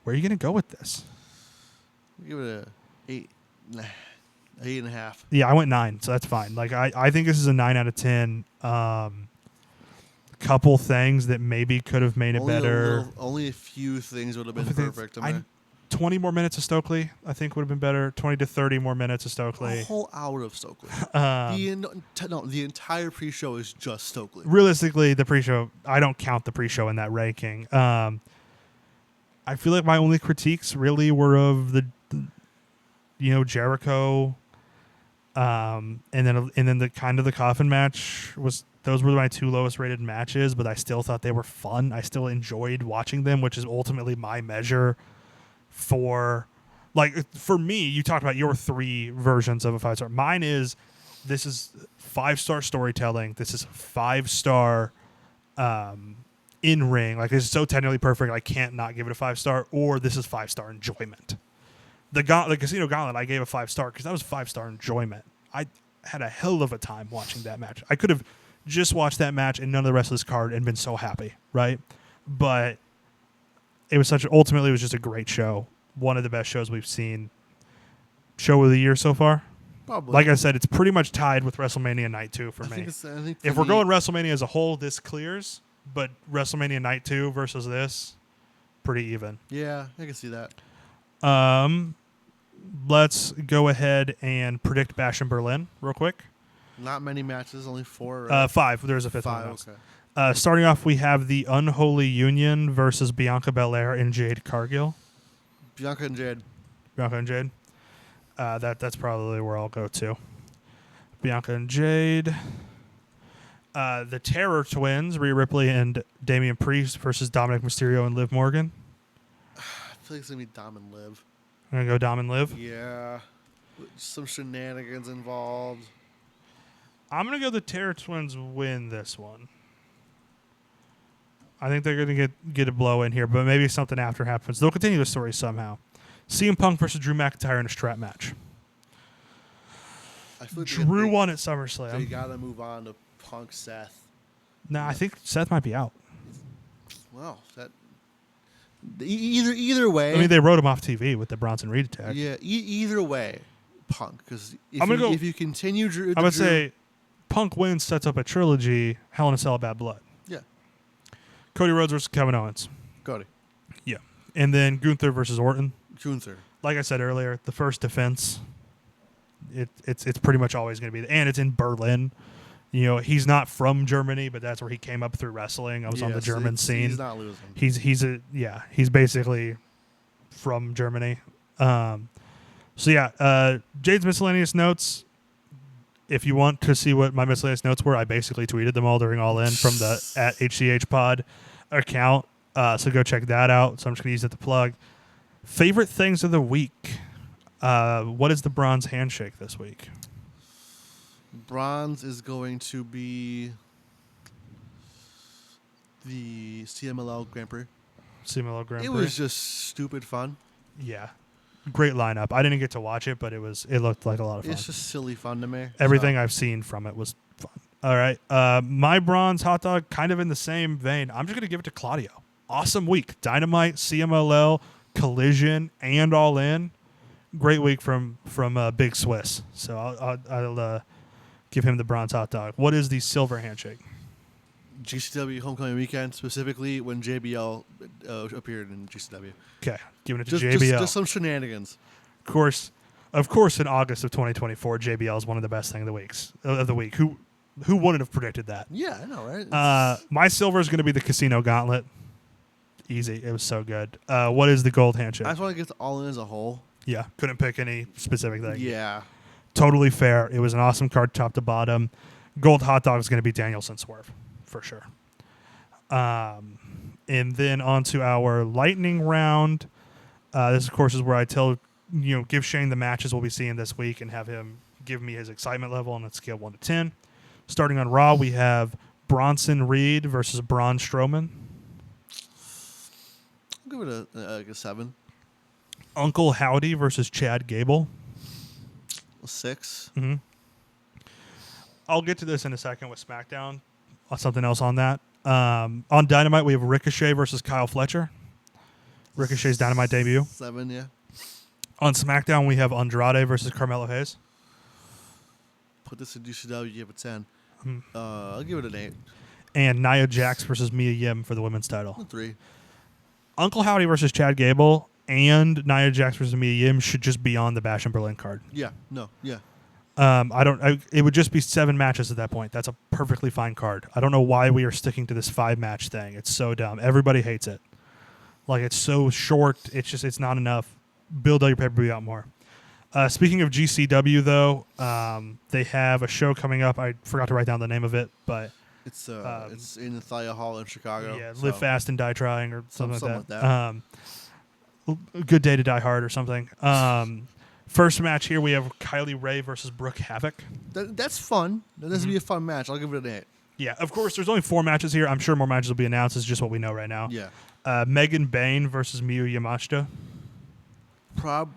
where are you going to go with this? Give it a 8.5. Yeah, I went 9, so that's fine. Like I think this is a 9 out of 10. Couple things that maybe could have made it better. Only a few things would have been perfect. 20 more minutes of Stokely, I think, would have been better. 20 to 30 more minutes of Stokely. A whole hour of Stokely. The entire pre-show is just Stokely. Realistically, the pre-show, I don't count the pre-show in that ranking. I feel like my only critiques really were of the Jericho, and then the kind of the coffin match was. Those were my 2 lowest rated matches, but I still thought they were fun. I still enjoyed watching them, which is ultimately my measure for me. You talked about your 3 versions of a 5-star. Mine is, this is 5-star storytelling. This is 5-star in ring. Like, this is so technically perfect, I can't not give it a 5-star. Or this is 5-star enjoyment. The Casino Gauntlet, I gave a 5-star because that was 5-star enjoyment. I had a hell of a time watching that match. I could have just watched that match and none of the rest of this card and been so happy, right? But it was ultimately it was just a great show. One of the best shows we've seen. Show of the year so far. Probably. Like I said, it's pretty much tied with WrestleMania Night 2 for me. If we're going WrestleMania as a whole, this clears. But WrestleMania Night 2 versus this, pretty even. Yeah, I can see that. Let's go ahead and predict Bash in Berlin real quick. Not many matches, only 4. Right? 5. There's a 5th one. Okay. Starting off, we have the Unholy Union versus Bianca Belair and Jade Cargill. Bianca and Jade. That's probably where I'll go to. Bianca and Jade. The Terror Twins, Rhea Ripley and Damian Priest versus Dominic Mysterio and Liv Morgan. I feel like it's going to be Dom and Liv. I'm going to go Dom and Liv? Yeah. Some shenanigans involved. I'm going to go the Terror Twins win this one. I think they're going to get a blow in here, but maybe something after happens. They'll continue the story somehow. CM Punk versus Drew McIntyre in a strap match. I feel like Drew won at SummerSlam. They got to move on to Punk Seth. Nah, I think Seth might be out. Well, that either way. I mean, they wrote him off TV with the Bronson Reed attack. Yeah, either way, Punk. Because if you continue Drew, I'm going to say Punk wins, sets up a trilogy, Hell in a Cell of Bad Blood. Yeah. Cody Rhodes versus Kevin Owens. Cody. Yeah. And then Gunther versus Orton. Gunther. Like I said earlier, the first defense, it's pretty much always going to be, and it's in Berlin. You know, he's not from Germany, but that's where he came up through wrestling. I was on the German scene. He's not losing. He's basically from Germany. Jade's miscellaneous notes. If you want to see what my miscellaneous notes were, I basically tweeted them all during All In from the @HCH Pod account. So go check that out. So I'm just going to use it to plug. Favorite things of the week. What is the Bronze Handshake this week? Bronze is going to be the CMLL Grand Prix. It was just stupid fun. Yeah. Great lineup. I didn't get to watch it, but it looked like a lot of fun. It's just silly fun to me. Everything I've seen from it was fun. All right. My bronze hot dog, kind of in the same vein. I'm just going to give it to Claudio. Awesome week. Dynamite, CMLL, Collision, and All In. Great week from Big Swiss. So I'll give him the bronze hot dog. What is the silver handshake? GCW Homecoming Weekend, specifically when JBL appeared in GCW. Okay, giving it to JBL. Just some shenanigans. Of course, in August of 2024, JBL is one of the best things of the week. Who wouldn't have predicted that? Yeah, I know, right? My silver is going to be the Casino Gauntlet. Easy. It was so good. What is the gold handshake? I just want to get to All In as a whole. Yeah, couldn't pick any specific thing. Yeah. Totally fair. It was an awesome card top to bottom. Gold hot dog is going to be Danielson Swerve, for sure. And then on to our lightning round. This, of course, is where I give Shane the matches we'll be seeing this week and have him give me his excitement level on a scale 1 to 10. Starting on Raw, we have Bronson Reed versus Braun Strowman. I'll give it a 7. Uncle Howdy versus Chad Gable. A 6. Mm-hmm. I'll get to this in a second with SmackDown. Something else on that. On Dynamite, we have Ricochet versus Kyle Fletcher. Ricochet's Dynamite debut. 7, yeah. On SmackDown, we have Andrade versus Carmelo Hayes. Put this in GCW, give it 10. I'll give it an 8. And Nia Jax versus Mia Yim for the women's title. A 3. Uncle Howdy versus Chad Gable and Nia Jax versus Mia Yim should just be on the Bash in Berlin card. Yeah, no, yeah. It would just be 7 matches at that point. That's a perfectly fine card. I don't know why we are sticking to this 5-match thing. It's so dumb. Everybody hates it. Like, it's so short. It's not enough. Build all your pay-per-view out more. Speaking of GCW, though, they have a show coming up. I forgot to write down the name of it, but it's in the Thaya Hall in Chicago. Yeah, Live Fast and Die Trying or something like that. A Good Day to Die Hard or something. First match here, we have Kylie Ray versus Brooke Havoc. That's fun. This will be a fun match. I'll give it an 8. Yeah, of course, there's only 4 matches here. I'm sure more matches will be announced. It's just what we know right now. Yeah. Megan Bain versus Miyu Yamashita. I'm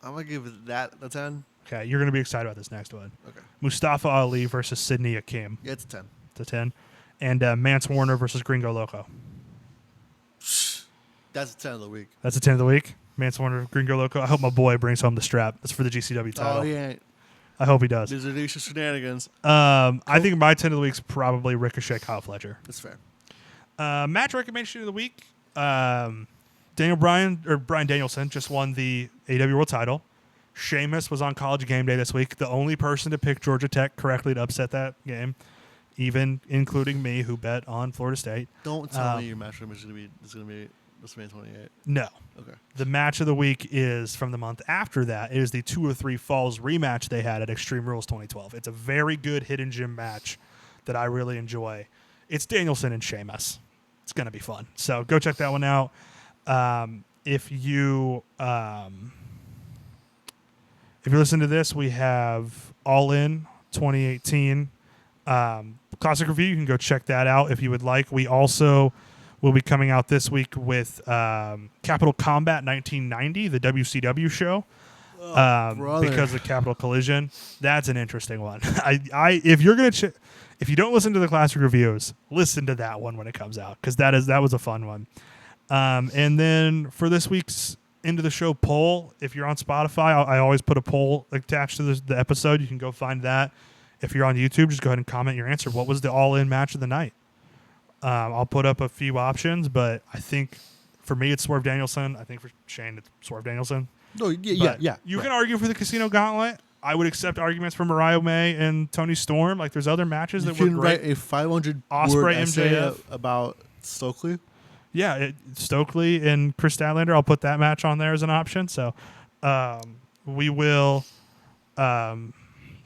going to give that a 10. Okay, you're going to be excited about this next one. Okay. Mustafa Ali versus Sidney Akim. Yeah, it's 10. It's a 10. And Mance Warner versus Gringo Loco. That's a 10 of the week. That's a 10 of the week. Mance Warner, Gringo Loco. I hope my boy brings home the strap. That's for the GCW title. Oh, yeah. I hope he does. These are Nisha shenanigans. I think my 10 of the week is probably Ricochet, Kyle Fletcher. That's fair. Match recommendation of the week. Brian Danielson just won the AEW World title. Sheamus was on College Game Day this week. The only person to pick Georgia Tech correctly to upset that game, even including me, who bet on Florida State. Don't tell me your match room is going to be WrestleMania 28. No. Okay. The match of the week is from the month after that. It is the 203 Falls rematch they had at Extreme Rules 2012. It's a very good hidden gem match that I really enjoy. It's Danielson and Sheamus. It's going to be fun. So go check that one out. If you listen to this, we have All In 2018 classic review. You can go check that out if you would like. We also will be coming out this week with Capital Combat 1990, the WCW show. Because of Capital Collision. That's an interesting one. If you're gonna if you don't listen to the classic reviews, listen to that one when it comes out, because that was a fun one. And then for this week's Into the Show poll, if you're on Spotify, I always put a poll attached to the episode. You can go find that. If you're on YouTube, just go ahead and comment your answer. What was the all-in match of the night? I'll put up a few options, but I think for me it's Swerve Danielson. I think for Shane it's Swerve Danielson. No, yeah. You can argue for the Casino Gauntlet. I would accept arguments for Mariah May and Tony Storm. Like, there's other matches that were great. You can write a 500 Ospreay, word essay MJF. about Stokely. Yeah, Stokely and Chris Statlander. I'll put that match on there as an option. So we will. So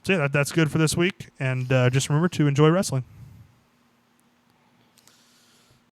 yeah, that's good for this week. And just remember to enjoy wrestling.